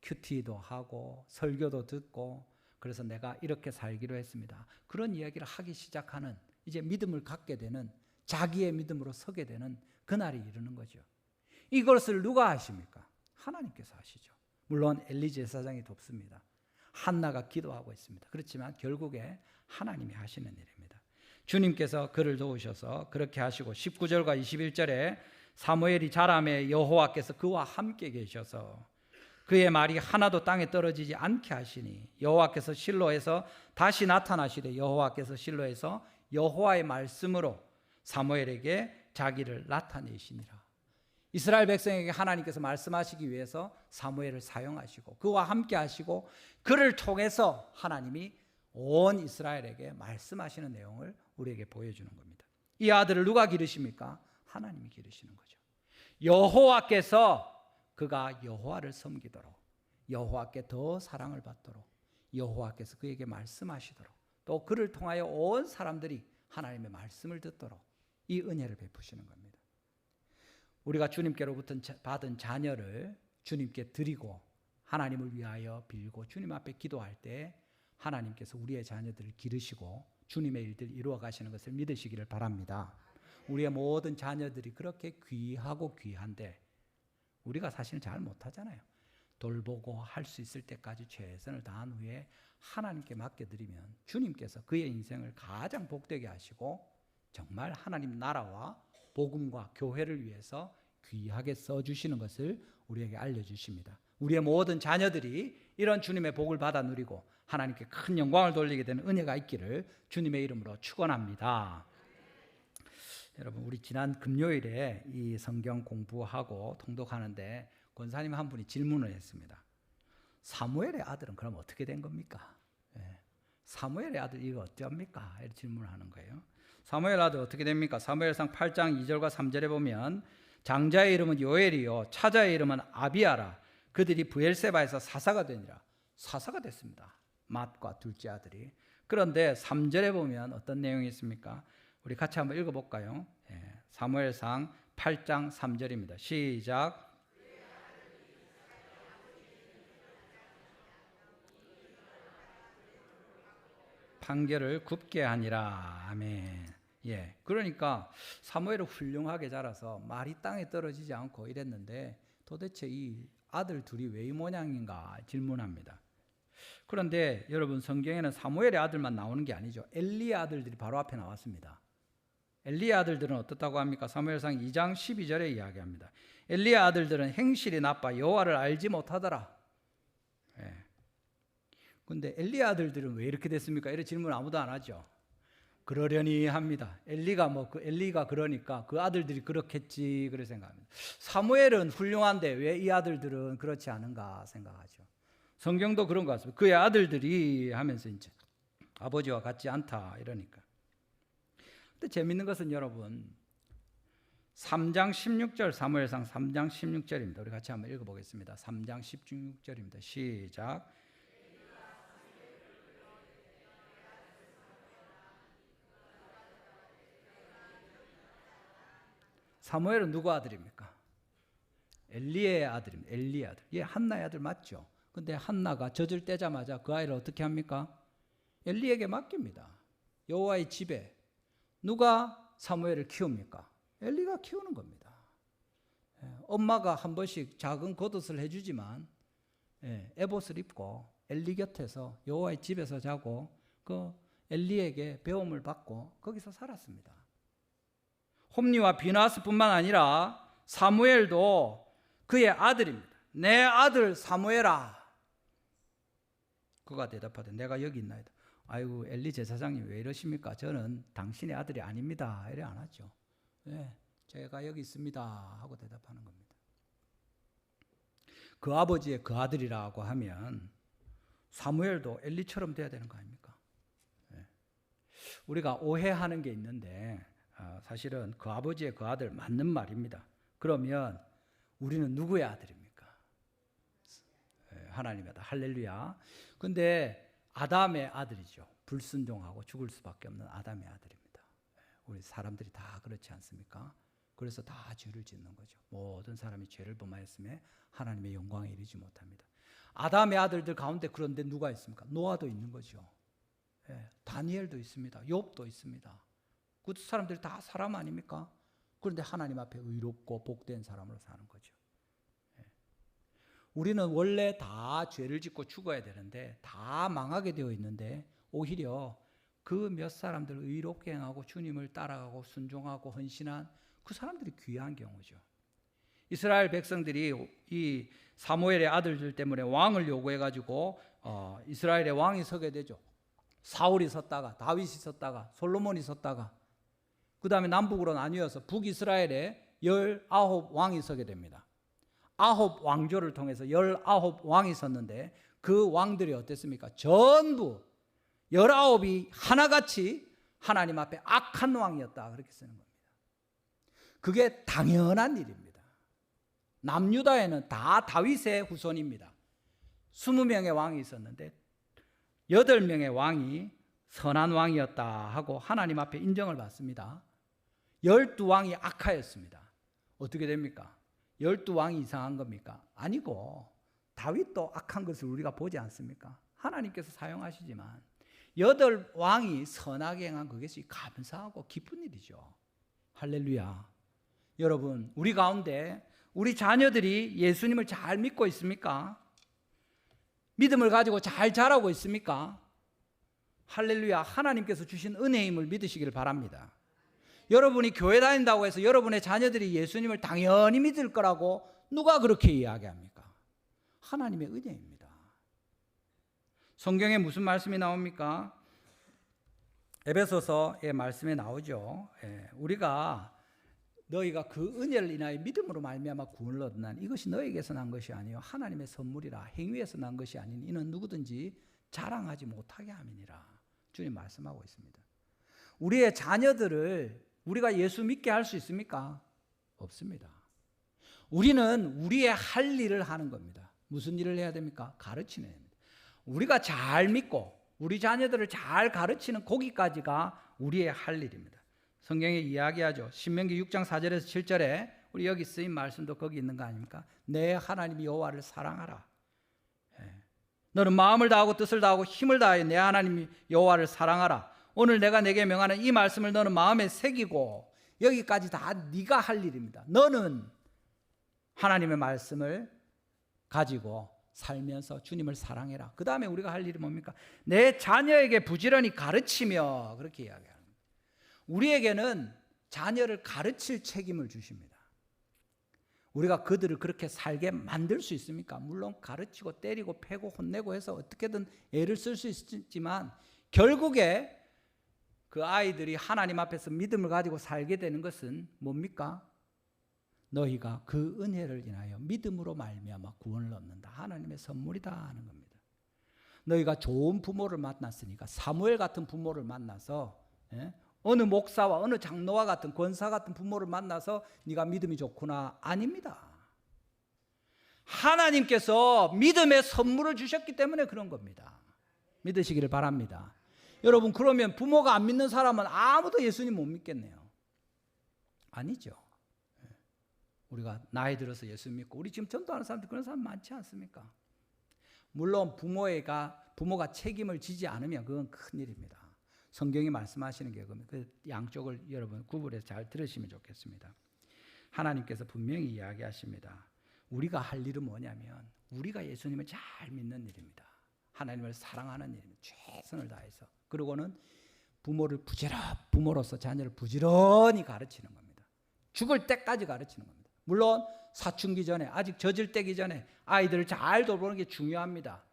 큐티도 하고 설교도 듣고 그래서 내가 이렇게 살기로 했습니다. 그런 이야기를 하기 시작하는, 이제 믿음을 갖게 되는, 자기의 믿음으로 서게 되는 그날이 이르는 거죠. 이것을 누가 하십니까? 하나님께서 하시죠. 물론 엘리 제사장이 돕습니다. 한나가 기도하고 있습니다. 그렇지만 결국에 하나님이 하시는 일입니다. 주님께서 그를 도우셔서 그렇게 하시고 19절과 21절에 사무엘이 자라매 여호와께서 그와 함께 계셔서 그의 말이 하나도 땅에 떨어지지 않게 하시니 여호와께서 실로에서 다시 나타나시되 여호와께서 실로에서 여호와의 말씀으로 사무엘에게 자기를 나타내시니라. 이스라엘 백성에게 하나님께서 말씀하시기 위해서 사무엘을 사용하시고 그와 함께 하시고 그를 통해서 하나님이 온 이스라엘에게 말씀하시는 내용을 우리에게 보여주는 겁니다. 이 아들을 누가 기르십니까? 하나님이 기르시는 거죠. 여호와께서 그가 여호와를 섬기도록, 여호와께 더 사랑을 받도록, 여호와께서 그에게 말씀하시도록, 또 그를 통하여 온 사람들이 하나님의 말씀을 듣도록 이 은혜를 베푸시는 겁니다. 우리가 주님께로부터 받은 자녀를 주님께 드리고 하나님을 위하여 빌고 주님 앞에 기도할 때 하나님께서 우리의 자녀들을 기르시고 주님의 일들을 이루어 가시는 것을 믿으시기를 바랍니다. 우리의 모든 자녀들이 그렇게 귀하고 귀한데 우리가 사실은 잘 못하잖아요. 돌보고 할 수 있을 때까지 최선을 다한 후에 하나님께 맡겨드리면 주님께서 그의 인생을 가장 복되게 하시고 정말 하나님 나라와 복음과 교회를 위해서 귀하게 써주시는 것을 우리에게 알려주십니다. 우리의 모든 자녀들이 이런 주님의 복을 받아 누리고 하나님께 큰 영광을 돌리게 되는 은혜가 있기를 주님의 이름으로 축원합니다. 여러분, 우리 지난 금요일에 이 성경 공부하고 통독하는데 권사님 한 분이 질문을 했습니다. 사무엘의 아들은 그럼 어떻게 된 겁니까? 사무엘의 아들 이거 어떡합니까? 이렇게 질문을 하는 거예요. 사무엘 아들 어떻게 됩니까? 사무엘상 8장 2절과 3절에 보면 장자의 이름은 요엘이요 차자의 이름은 아비아라. 그들이 부엘세바에서 사사가 되니라. 사사가 됐습니다. 맏과 둘째 아들이. 그런데 3절에 보면 어떤 내용이 있습니까? 우리 같이 한번 읽어볼까요? 사무엘상 8장 3절입니다. 시작. 판결을 굽게 하니라. 아멘. 그러니까 사무엘은 훌륭하게 자라서 말이 땅에 떨어지지 않고 이랬는데 도대체 이 아들 둘이 왜 이 모양인가 질문합니다. 그런데 여러분, 성경에는 사무엘의 아들만 나오는 게 아니죠. 엘리의 아들들이 바로 앞에 나왔습니다. 엘리의 아들들은 어떻다고 합니까? 사무엘상 2장 12절에 이야기합니다. 엘리의 아들들은 행실이 나빠 여호와를 알지 못하더라. 근데 엘리의 아들들은 왜 이렇게 됐습니까? 이런 질문 아무도 안 하죠. 그러려니 합니다. 엘리가 그러니까 그 아들들이 그렇겠지 그렇게 생각합니다. 사무엘은 훌륭한데 왜 이 아들들은 그렇지 않은가 생각하죠. 성경도 그런 것 같습니다. 그의 아들들이 하면서 이제 아버지와 같지 않다 이러니까. 근데 재밌는 것은 여러분 3장 16절 사무엘상 3장 16절입니다. 우리 같이 한번 읽어보겠습니다. 3장 16절입니다. 시작. 사무엘은 누구 아들입니까? 엘리의 아들입니다. 엘리의 아들. 얘 한나의 아들 맞죠? 근데 한나가 젖을 떼자마자 그 아이를 어떻게 합니까? 엘리에게 맡깁니다. 여호와의 집에 누가 사무엘을 키웁니까? 엘리가 키우는 겁니다. 엄마가 한 번씩 작은 겉옷을 해주지만 에봇을 입고 엘리 곁에서 여호와의 집에서 자고 그 엘리에게 배움을 받고 거기서 살았습니다. 홈리와 비나스뿐만 아니라 사무엘도 그의 아들입니다. 내 아들 사무엘아. 그가 대답하되 내가 여기 있나이다. 아이고 엘리 제사장님 왜 이러십니까? 저는 당신의 아들이 아닙니다. 이래 안 하죠. 제가 여기 있습니다 하고 대답하는 겁니다. 그 아버지의 그 아들이라고 하면 사무엘도 엘리처럼 돼야 되는 거 아닙니까? 우리가 오해하는 게 있는데 사실은 그 아버지의 그 아들 맞는 말입니다. 그러면 우리는 누구의 아들입니까? 하나님의 아들. 할렐루야. 근데 아담의 아들이죠. 불순종하고 죽을 수밖에 없는 아담의 아들입니다. 우리 사람들이 다 그렇지 않습니까? 그래서 다 죄를 짓는 거죠. 모든 사람이 죄를 범하였음에 하나님의 영광에 이르지 못합니다. 아담의 아들들 가운데 그런데 누가 있습니까? 노아도 있는 거죠. 다니엘도 있습니다. 욥도 있습니다. 그 사람들이 다 사람 아닙니까? 그런데 하나님 앞에 의롭고 복된 사람으로 사는 거죠. 우리는 원래 다 죄를 짓고 죽어야 되는데 다 망하게 되어 있는데 오히려 그 몇 사람들 의롭게 행하고 주님을 따라가고 순종하고 헌신한 그 사람들이 귀한 경우죠. 이스라엘 백성들이 이 사무엘의 아들들 때문에 왕을 요구해가지고 이스라엘의 왕이 서게 되죠. 사울이 섰다가 다윗이 섰다가 솔로몬이 섰다가 그 다음에 남북으로 나뉘어서 북이스라엘에 19왕이 서게 됩니다. 9왕조를 통해서 19왕이 섰는데 그 왕들이 어땠습니까? 전부 19이 하나같이 하나님 앞에 악한 왕이었다 그렇게 쓰는 겁니다. 그게 당연한 일입니다. 남유다에는 다 다윗의 후손입니다. 20명의 왕이 있었는데 8명의 왕이 선한 왕이었다 하고 하나님 앞에 인정을 받습니다. 12왕이 악하였습니다. 어떻게 됩니까? 12왕이 이상한 겁니까? 아니고 다윗도 악한 것을 우리가 보지 않습니까? 하나님께서 사용하시지만 8왕이 선하게 행한 그것이 감사하고 기쁜 일이죠. 할렐루야. 여러분, 우리 가운데 우리 자녀들이 예수님을 잘 믿고 있습니까? 믿음을 가지고 잘 자라고 있습니까? 할렐루야. 하나님께서 주신 은혜임을 믿으시기를 바랍니다. 여러분이 교회 다닌다고 해서 여러분의 자녀들이 예수님을 당연히 믿을 거라고 누가 그렇게 이야기합니까? 하나님의 은혜입니다. 성경에 무슨 말씀이 나옵니까? 에베소서의 말씀에 나오죠. 우리가 너희가 그 은혜를 인하여 믿음으로 말미암아 구원을 얻는 이것이 너희에게서 난 것이 아니요 하나님의 선물이라 행위에서 난 것이 아니니 이는 누구든지 자랑하지 못하게 함이니라. 주님 말씀하고 있습니다. 우리의 자녀들을 우리가 예수 믿게 할 수 있습니까? 없습니다. 우리는 우리의 할 일을 하는 겁니다. 무슨 일을 해야 됩니까? 가르치는 일입니다. 우리가 잘 믿고 우리 자녀들을 잘 가르치는 거기까지가 우리의 할 일입니다. 성경에 이야기하죠. 신명기 6장 4절에서 7절에 우리 여기 쓰인 말씀도 거기 있는 거 아닙니까? 내 하나님 여호와를 사랑하라. 너는 마음을 다하고 뜻을 다하고 힘을 다하여 내 하나님 여호와를 사랑하라. 오늘 내가 내게 명하는 이 말씀을 너는 마음에 새기고, 여기까지 다 네가 할 일입니다. 너는 하나님의 말씀을 가지고 살면서 주님을 사랑해라. 그 다음에 우리가 할 일이 뭡니까? 내 자녀에게 부지런히 가르치며, 그렇게 이야기합니다. 우리에게는 자녀를 가르칠 책임을 주십니다. 우리가 그들을 그렇게 살게 만들 수 있습니까? 물론 가르치고 때리고 패고 혼내고 해서 어떻게든 애를 쓸 수 있지만 결국에 그 아이들이 하나님 앞에서 믿음을 가지고 살게 되는 것은 뭡니까? 너희가 그 은혜를 인하여 믿음으로 말미암아 구원을 얻는다. 하나님의 선물이다 하는 겁니다. 너희가 좋은 부모를 만났으니까, 사무엘 같은 부모를 만나서, 어느 목사와 어느 장로와 같은 권사 같은 부모를 만나서 네가 믿음이 좋구나, 아닙니다. 하나님께서 믿음의 선물을 주셨기 때문에 그런 겁니다. 믿으시기를 바랍니다. 여러분, 그러면 부모가 안 믿는 사람은 아무도 예수님 못 믿겠네요. 아니죠. 우리가 나이 들어서 예수 믿고, 우리 지금 전도하는 사람들 그런 사람 많지 않습니까? 물론 부모가 책임을 지지 않으면 그건 큰일입니다. 성경이 말씀하시는 게 그 양쪽을 여러분 구분해서 잘 들으시면 좋겠습니다. 하나님께서 분명히 이야기하십니다. 우리가 할 일은 뭐냐면 우리가 예수님을 잘 믿는 일입니다. 하나님을 사랑하는 일입니다. 최선을 다해서. 그리고는 부모로서 자녀를 부지런히 가르치는 겁니다. 죽을 때까지 가르치는 겁니다. 물론 사춘기 전에, 아직 젖을 때기 전에 아이들을 잘 돌보는 게 중요합니다.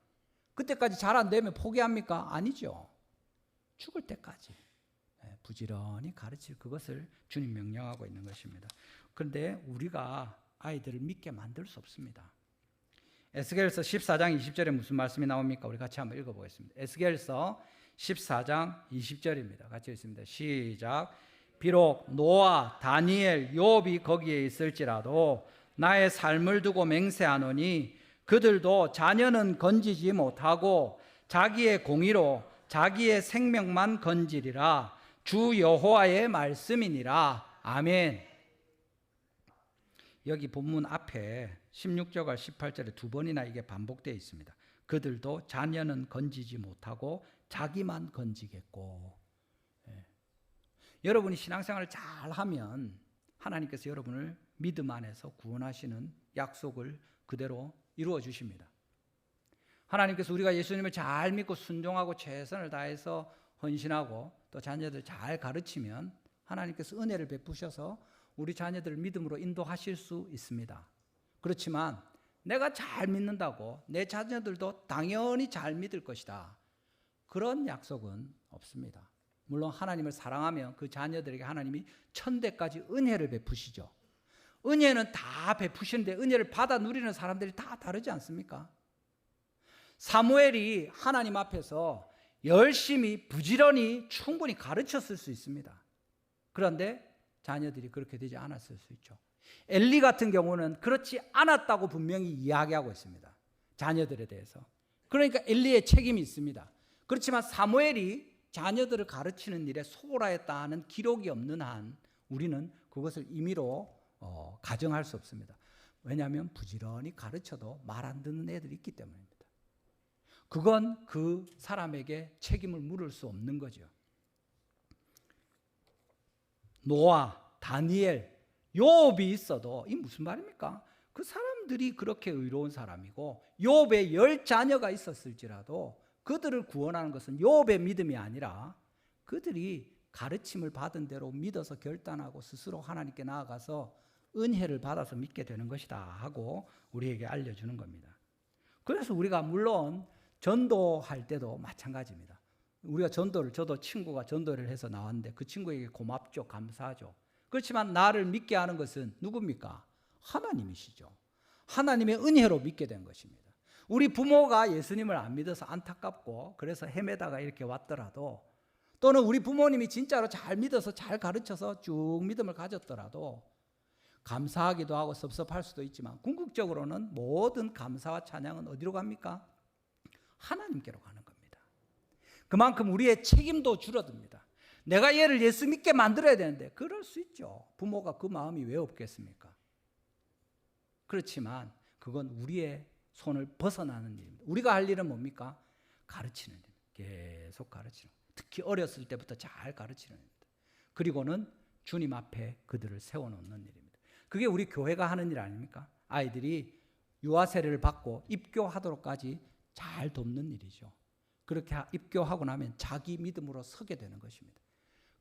그때까지 잘 안 되면 포기합니까? 아니죠. 죽을 때까지 부지런히 가르칠 그것을 주님 명령하고 있는 것입니다. 그런데 우리가 아이들을 믿게 만들 수 없습니다. 에스겔서 14장 20절에 무슨 말씀이 나옵니까? 우리 같이 한번 읽어보겠습니다. 에스겔서 14장 20절입니다. 같이 읽습니다. 시작. 비록 노아, 다니엘, 욥이 거기에 있을지라도 나의 삶을 두고 맹세하노니 그들도 자녀는 건지지 못하고 자기의 공의로 자기의 생명만 건지리라. 주 여호와의 말씀이니라. 아멘. 여기 본문 앞에 16절과 18절에 두 번이나 이게 반복되어 있습니다. 그들도 자녀는 건지지 못하고 자기만 건지겠고. 여러분이 신앙생활을 잘하면 하나님께서 여러분을 믿음 안에서 구원하시는 약속을 그대로 이루어 주십니다. 하나님께서 우리가 예수님을 잘 믿고 순종하고 최선을 다해서 헌신하고 또 자녀들 잘 가르치면 하나님께서 은혜를 베푸셔서 우리 자녀들을 믿음으로 인도하실 수 있습니다. 그렇지만 내가 잘 믿는다고 내 자녀들도 당연히 잘 믿을 것이다, 그런 약속은 없습니다. 물론 하나님을 사랑하면 그 자녀들에게 하나님이 천대까지 은혜를 베푸시죠. 은혜는 다 베푸시는데 은혜를 받아 누리는 사람들이 다 다르지 않습니까? 사무엘이 하나님 앞에서 열심히 부지런히 충분히 가르쳤을 수 있습니다. 그런데 자녀들이 그렇게 되지 않았을 수 있죠. 엘리 같은 경우는 그렇지 않았다고 분명히 이야기하고 있습니다. 자녀들에 대해서. 그러니까 엘리의 책임이 있습니다. 그렇지만 사무엘이 자녀들을 가르치는 일에 소홀하였다 하는 기록이 없는 한 우리는 그것을 임의로 가정할 수 없습니다. 왜냐하면 부지런히 가르쳐도 말 안 듣는 애들이 있기 때문입니다. 그건 그 사람에게 책임을 물을 수 없는 거죠. 노아, 다니엘, 욥이 있어도 이 무슨 말입니까? 그 사람들이 그렇게 의로운 사람이고 욥의 10자녀가 있었을지라도 그들을 구원하는 것은 욥의 믿음이 아니라 그들이 가르침을 받은 대로 믿어서 결단하고 스스로 하나님께 나아가서 은혜를 받아서 믿게 되는 것이다 하고 우리에게 알려주는 겁니다. 그래서 우리가 물론 전도할 때도 마찬가지입니다. 우리가 저도 친구가 전도를 해서 나왔는데 그 친구에게 고맙죠. 감사하죠. 그렇지만 나를 믿게 하는 것은 누굽니까? 하나님이시죠. 하나님의 은혜로 믿게 된 것입니다. 우리 부모가 예수님을 안 믿어서 안타깝고 그래서 헤매다가 이렇게 왔더라도, 또는 우리 부모님이 진짜로 잘 믿어서 잘 가르쳐서 쭉 믿음을 가졌더라도 감사하기도 하고 섭섭할 수도 있지만 궁극적으로는 모든 감사와 찬양은 어디로 갑니까? 하나님께로 가는 겁니다. 그만큼 우리의 책임도 줄어듭니다. 내가 얘를 예수 믿게 만들어야 되는데 그럴 수 있죠. 부모가 그 마음이 왜 없겠습니까? 그렇지만 그건 우리의 손을 벗어나는 일입니다. 우리가 할 일은 뭡니까? 가르치는 일. 계속 가르치는 일. 특히 어렸을 때부터 잘 가르치는 일입니다. 그리고는 주님 앞에 그들을 세워놓는 일입니다. 그게 우리 교회가 하는 일 아닙니까? 아이들이 유아 세례를 받고 입교하도록까지 잘 돕는 일이죠. 그렇게 입교하고 나면 자기 믿음으로 서게 되는 것입니다.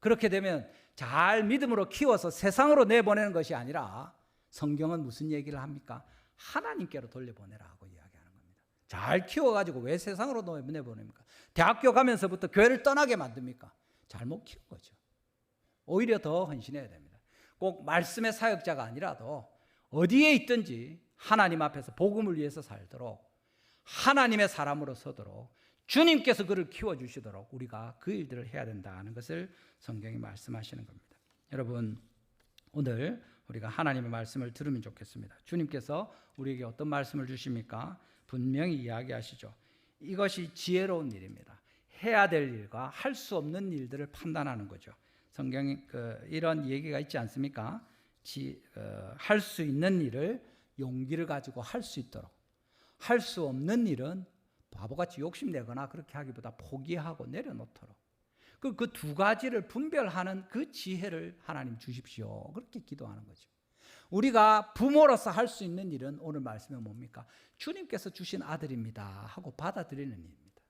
그렇게 되면 잘 믿음으로 키워서 세상으로 내보내는 것이 아니라 성경은 무슨 얘기를 합니까? 하나님께로 돌려보내라 하고 이야기하는 겁니다. 잘 키워가지고 왜 세상으로 내보냅니까? 대학교 가면서부터 교회를 떠나게 만듭니까? 잘못 키운 거죠. 오히려 더 헌신해야 됩니다. 꼭 말씀의 사역자가 아니라도 어디에 있든지 하나님 앞에서 복음을 위해서 살도록, 하나님의 사람으로 서도록, 주님께서 그를 키워주시도록 우리가 그 일들을 해야 된다는 것을 성경이 말씀하시는 겁니다. 여러분, 오늘 우리가 하나님의 말씀을 들으면 좋겠습니다. 주님께서 우리에게 어떤 말씀을 주십니까? 분명히 이야기하시죠. 이것이 지혜로운 일입니다. 해야 될 일과 할 수 없는 일들을 판단하는 거죠. 성경에 이런 얘기가 있지 않습니까? 할 수 있는 일을 용기를 가지고 할 수 있도록, 할 수 없는 일은 바보같이 욕심내거나 그렇게 하기보다 포기하고 내려놓도록, 그 두 가지를 분별하는 그 지혜를 하나님 주십시오. 그렇게 기도하는 거죠. 우리가 부모로서 할 수 있는 일은 오늘 말씀은 뭡니까? 주님께서 주신 아들입니다 하고 받아들이는 일입니다.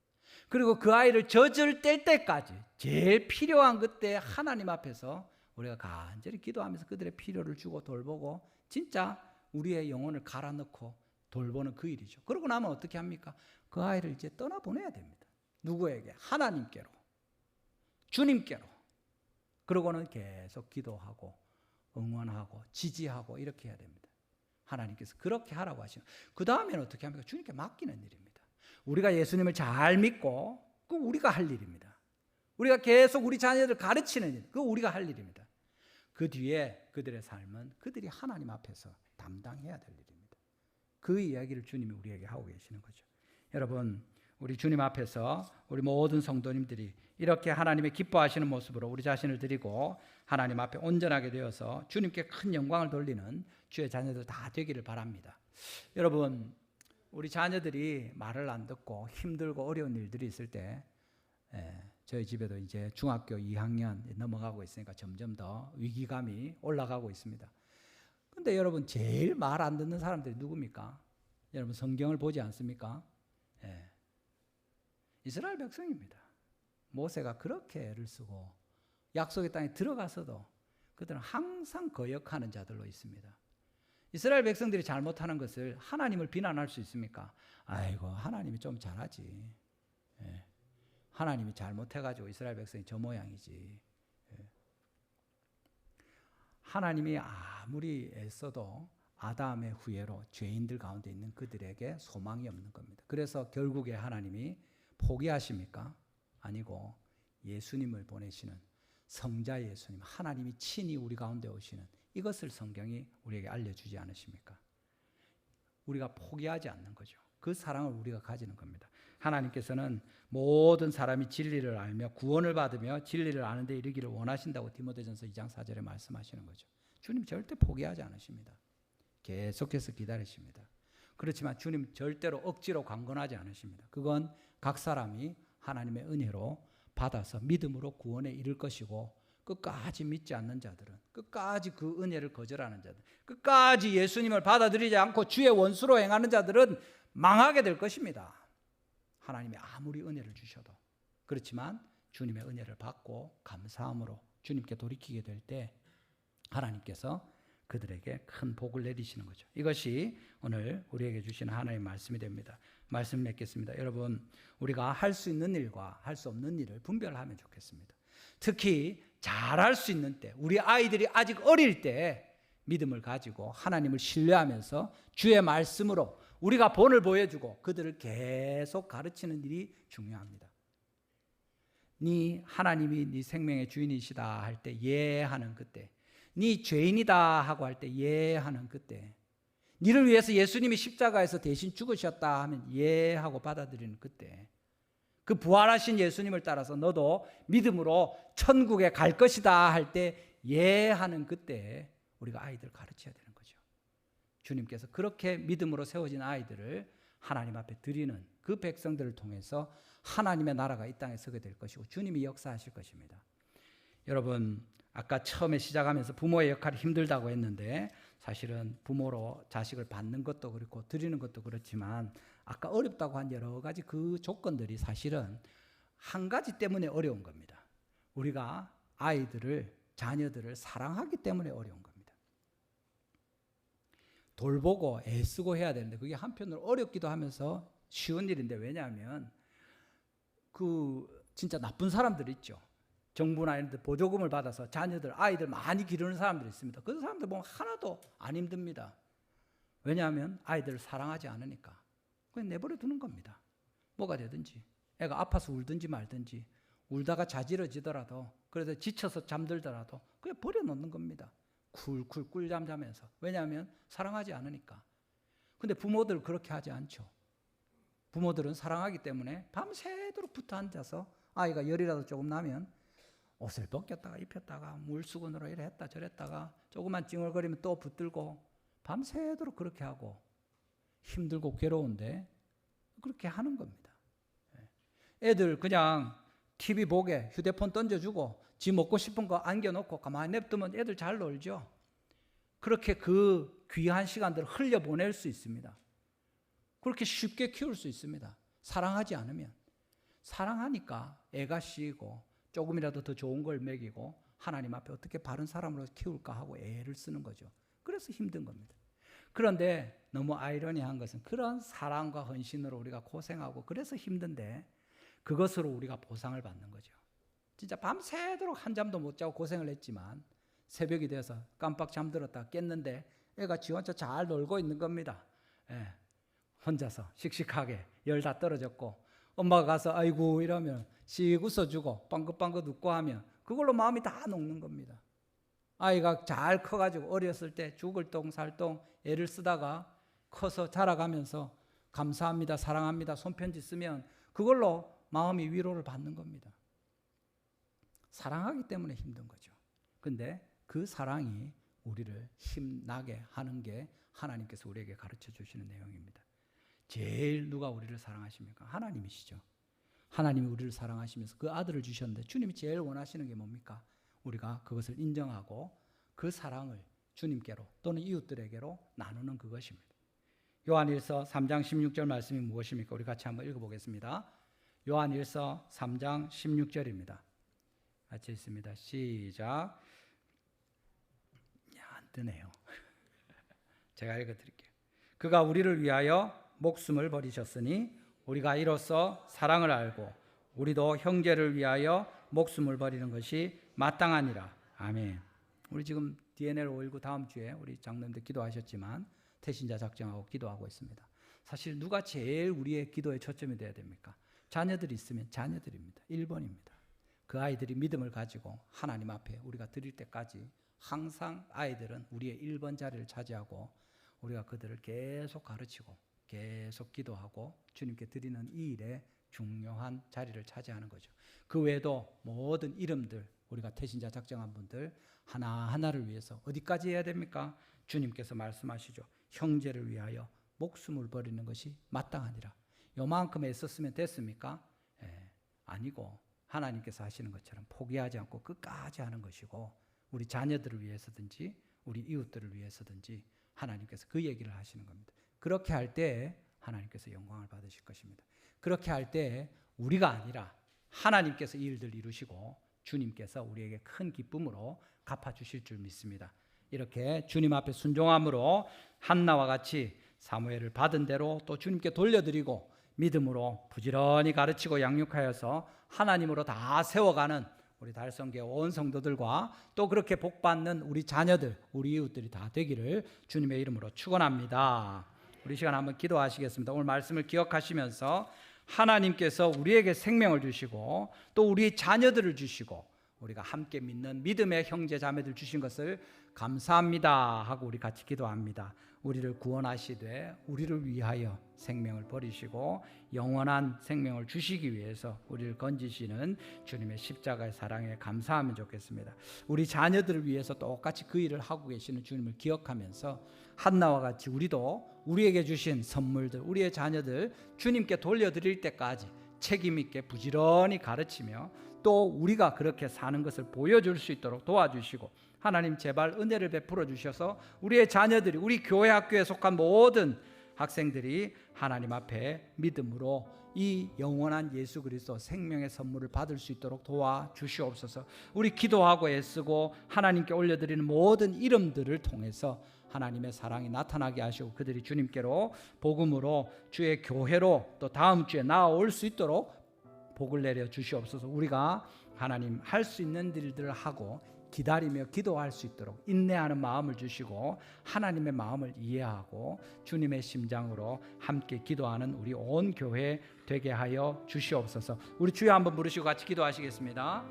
그리고 그 아이를 젖을 뗄 때까지 제일 필요한 그때 하나님 앞에서 우리가 간절히 기도하면서 그들의 필요를 주고 돌보고 진짜 우리의 영혼을 갈아 넣고 돌보는 그 일이죠. 그러고 나면 어떻게 합니까? 그 아이를 이제 떠나보내야 됩니다. 누구에게? 하나님께로, 주님께로. 그러고는 계속 기도하고 응원하고 지지하고 이렇게 해야 됩니다. 하나님께서 그렇게 하라고 하시는. 그 다음에는 어떻게 합니까? 주님께 맡기는 일입니다. 우리가 예수님을 잘 믿고 그거 우리가 할 일입니다. 우리가 계속 우리 자녀들 가르치는 일, 그거 우리가 할 일입니다. 그 뒤에 그들의 삶은 그들이 하나님 앞에서 담당해야 될 일입니다. 그 이야기를 주님이 우리에게 하고 계시는 거죠. 여러분, 우리 주님 앞에서 우리 모든 성도님들이 이렇게 하나님의 기뻐하시는 모습으로 우리 자신을 드리고 하나님 앞에 온전하게 되어서 주님께 큰 영광을 돌리는 주의 자녀들 다 되기를 바랍니다. 여러분, 우리 자녀들이 말을 안 듣고 힘들고 어려운 일들이 있을 때 저희 집에도 이제 중학교 2학년 넘어가고 있으니까 점점 더 위기감이 올라가고 있습니다. 근데 여러분, 제일 말 안 듣는 사람들이 누굽니까? 여러분, 성경을 보지 않습니까? 이스라엘 백성입니다. 모세가 그렇게 애를 쓰고 약속의 땅에 들어가서도 그들은 항상 거역하는 자들로 있습니다. 이스라엘 백성들이 잘못하는 것을 하나님을 비난할 수 있습니까? 아이고, 하나님이 좀 잘하지. 하나님이 잘못해가지고 이스라엘 백성이 저 모양이지. 하나님이 아무리 애써도 아담의 후예로 죄인들 가운데 있는 그들에게 소망이 없는 겁니다. 그래서 결국에 하나님이 포기하십니까? 아니고 예수님을 보내시는 성자 예수님, 하나님이 친히 우리 가운데 오시는 이것을 성경이 우리에게 알려주지 않으십니까? 우리가 포기하지 않는 거죠. 그 사랑을 우리가 가지는 겁니다. 하나님께서는 모든 사람이 진리를 알며 구원을 받으며 진리를 아는 데 이르기를 원하신다고 디모데전서 2장 4절에 말씀하시는 거죠. 주님 절대 포기하지 않으십니다. 계속해서 기다리십니다. 그렇지만 주님 절대로 억지로 강권하지 않으십니다. 그건 각 사람이 하나님의 은혜로 받아서 믿음으로 구원에 이를 것이고, 끝까지 믿지 않는 자들은, 끝까지 그 은혜를 거절하는 자들, 끝까지 예수님을 받아들이지 않고 주의 원수로 행하는 자들은 망하게 될 것입니다. 하나님이 아무리 은혜를 주셔도. 그렇지만 주님의 은혜를 받고 감사함으로 주님께 돌이키게 될 때 하나님께서 그들에게 큰 복을 내리시는 거죠. 이것이 오늘 우리에게 주시는 하나님의 말씀이 됩니다. 말씀 맺겠습니다. 여러분, 우리가 할 수 있는 일과 할 수 없는 일을 분별하면 좋겠습니다. 특히 잘할 수 있는 때, 우리 아이들이 아직 어릴 때 믿음을 가지고 하나님을 신뢰하면서 주의 말씀으로 우리가 본을 보여주고 그들을 계속 가르치는 일이 중요합니다. 네 하나님이 네 생명의 주인이시다 할 때 예 하는 그때, 네 죄인이다 하고 할 때 예 하는 그때, 네를 위해서 예수님이 십자가에서 대신 죽으셨다 하면 예 하고 받아들이는 그때, 그 부활하신 예수님을 따라서 너도 믿음으로 천국에 갈 것이다 할 때 예 하는 그때 우리가 아이들을 가르쳐야 되는 거죠. 주님께서 그렇게 믿음으로 세워진 아이들을 하나님 앞에 드리는 그 백성들을 통해서 하나님의 나라가 이 땅에 서게 될 것이고 주님이 역사하실 것입니다. 여러분, 아까 처음에 시작하면서 부모의 역할이 힘들다고 했는데 사실은 부모로 자식을 받는 것도 그렇고 드리는 것도 그렇지만 아까 어렵다고 한 여러 가지 그 조건들이 사실은 한 가지 때문에 어려운 겁니다. 우리가 아이들을, 자녀들을 사랑하기 때문에 어려운 겁니다. 돌보고 애쓰고 해야 되는데 그게 한편으로 어렵기도 하면서 쉬운 일인데, 왜냐하면 진짜 나쁜 사람들 있죠. 정부나 이런 데 보조금을 받아서 자녀들, 아이들 많이 기르는 사람들이 있습니다. 그 사람들 보면 하나도 안 힘듭니다. 왜냐하면 아이들을 사랑하지 않으니까. 그냥 내버려 두는 겁니다. 뭐가 되든지. 애가 아파서 울든지 말든지, 울다가 자지러지더라도, 그래서 지쳐서 잠들더라도 그냥 버려놓는 겁니다. 쿨쿨 꿀잠 자면서. 왜냐하면 사랑하지 않으니까. 근데 부모들 그렇게 하지 않죠. 부모들은 사랑하기 때문에 밤새도록 붙어 앉아서 아이가 열이라도 조금 나면 옷을 벗겼다가 입혔다가 물수건으로 이래 했다 저랬다가 조금만 찡얼거리면 또 붙들고 밤새도록 그렇게 하고, 힘들고 괴로운데 그렇게 하는 겁니다. 애들 그냥 TV 보게 휴대폰 던져주고 지 먹고 싶은 거 안겨놓고 가만히 냅두면 애들 잘 놀죠. 그렇게 그 귀한 시간들을 흘려보낼 수 있습니다. 그렇게 쉽게 키울 수 있습니다. 사랑하지 않으면. 사랑하니까 애가 씌이고 조금이라도 더 좋은 걸 먹이고 하나님 앞에 어떻게 바른 사람으로 키울까 하고 애를 쓰는 거죠. 그래서 힘든 겁니다. 그런데 너무 아이러니한 것은 그런 사랑과 헌신으로 우리가 고생하고 그래서 힘든데 그것으로 우리가 보상을 받는 거죠. 진짜 밤새도록 한잠도 못 자고 고생을 했지만 새벽이 돼서 깜빡 잠들었다 깼는데 애가 지 혼자 잘 놀고 있는 겁니다. 예. 혼자서 씩씩하게 열 다 떨어졌고 엄마가 가서 아이고 이러면 씩 웃어주고 빵긋빵긋 웃고 하면 그걸로 마음이 다 녹는 겁니다. 아이가 잘 커가지고 어렸을 때 죽을 똥 살똥 애를 쓰다가 커서 자라가면서 감사합니다 사랑합니다 손편지 쓰면 그걸로 마음이 위로를 받는 겁니다. 사랑하기 때문에 힘든 거죠. 근데 그 사랑이 우리를 힘나게 하는 게 하나님께서 우리에게 가르쳐 주시는 내용입니다. 제일 누가 우리를 사랑하십니까? 하나님이시죠. 하나님이 우리를 사랑하시면서 그 아들을 주셨는데 주님이 제일 원하시는 게 뭡니까? 우리가 그것을 인정하고 그 사랑을 주님께로 또는 이웃들에게로 나누는 그것입니다. 요한일서 3장 16절 말씀이 무엇입니까? 우리 같이 한번 읽어보겠습니다. 요한일서 3장 16절입니다. 같이 있습니다. 시작. 안 뜨네요. 제가 읽어드릴게요. 그가 우리를 위하여 목숨을 버리셨으니 우리가 이로써 사랑을 알고 우리도 형제를 위하여 목숨을 버리는 것이 마땅하니라. 아멘. 우리 지금 DNL 519 다음 주에 우리 장로님들 기도하셨지만 태신자 작정하고 기도하고 있습니다. 사실 누가 제일 우리의 기도의 초점이 되어야 됩니까? 자녀들이 있으면 자녀들입니다. 1번입니다. 그 아이들이 믿음을 가지고 하나님 앞에 우리가 드릴 때까지 항상 아이들은 우리의 1번 자리를 차지하고 우리가 그들을 계속 가르치고 계속 기도하고 주님께 드리는 이 일에 중요한 자리를 차지하는 거죠. 그 외에도 모든 이름들, 우리가 태신자 작정한 분들 하나하나를 위해서 어디까지 해야 됩니까? 주님께서 말씀하시죠. 형제를 위하여 목숨을 버리는 것이 마땅하니라. 요만큼 애썼으면 됐습니까? 아니고 하나님께서 하시는 것처럼 포기하지 않고 끝까지 하는 것이고, 우리 자녀들을 위해서든지 우리 이웃들을 위해서든지 하나님께서 그 얘기를 하시는 겁니다. 그렇게 할 때 하나님께서 영광을 받으실 것입니다. 그렇게 할 때 우리가 아니라 하나님께서 이 일들 이루시고 주님께서 우리에게 큰 기쁨으로 갚아주실 줄 믿습니다. 이렇게 주님 앞에 순종함으로 한나와 같이 사무엘을 받은 대로 또 주님께 돌려드리고 믿음으로 부지런히 가르치고 양육하여서 하나님으로 다 세워가는 우리 달성교회 온 성도들과 또 그렇게 복받는 우리 자녀들, 우리 이웃들이 다 되기를 주님의 이름으로 축원합니다. 우리 시간 한번 기도하시겠습니다. 오늘 말씀을 기억하시면서 하나님께서 우리에게 생명을 주시고 또 우리 자녀들을 주시고 우리가 함께 믿는 믿음의 형제 자매들 주신 것을 감사합니다 하고 우리 같이 기도합니다. 우리를 구원하시되 우리를 위하여 생명을 버리시고 영원한 생명을 주시기 위해서 우리를 건지시는 주님의 십자가의 사랑에 감사하면 좋겠습니다. 우리 자녀들을 위해서 똑같이 그 일을 하고 계시는 주님을 기억하면서 한나와 같이 우리도 우리에게 주신 선물들, 우리의 자녀들 주님께 돌려드릴 때까지 책임 있게 부지런히 가르치며 또 우리가 그렇게 사는 것을 보여줄 수 있도록 도와주시고, 하나님 제발 은혜를 베풀어 주셔서 우리의 자녀들이, 우리 교회 학교에 속한 모든 학생들이 하나님 앞에 믿음으로 이 영원한 예수 그리스도 생명의 선물을 받을 수 있도록 도와주시옵소서. 우리 기도하고 애쓰고 하나님께 올려드리는 모든 이름들을 통해서 하나님의 사랑이 나타나게 하시고 그들이 주님께로 복음으로 주의 교회로 또 다음 주에 나아올 수 있도록 복을 내려 주시옵소서. 우리가 하나님 할 수 있는 일들을 하고 기다리며 기도할 수 있도록 인내하는 마음을 주시고 하나님의 마음을 이해하고 주님의 심장으로 함께 기도하는 우리 온 교회 되게 하여 주시옵소서. 우리 주여 한번 부르시고 같이 기도하시겠습니다.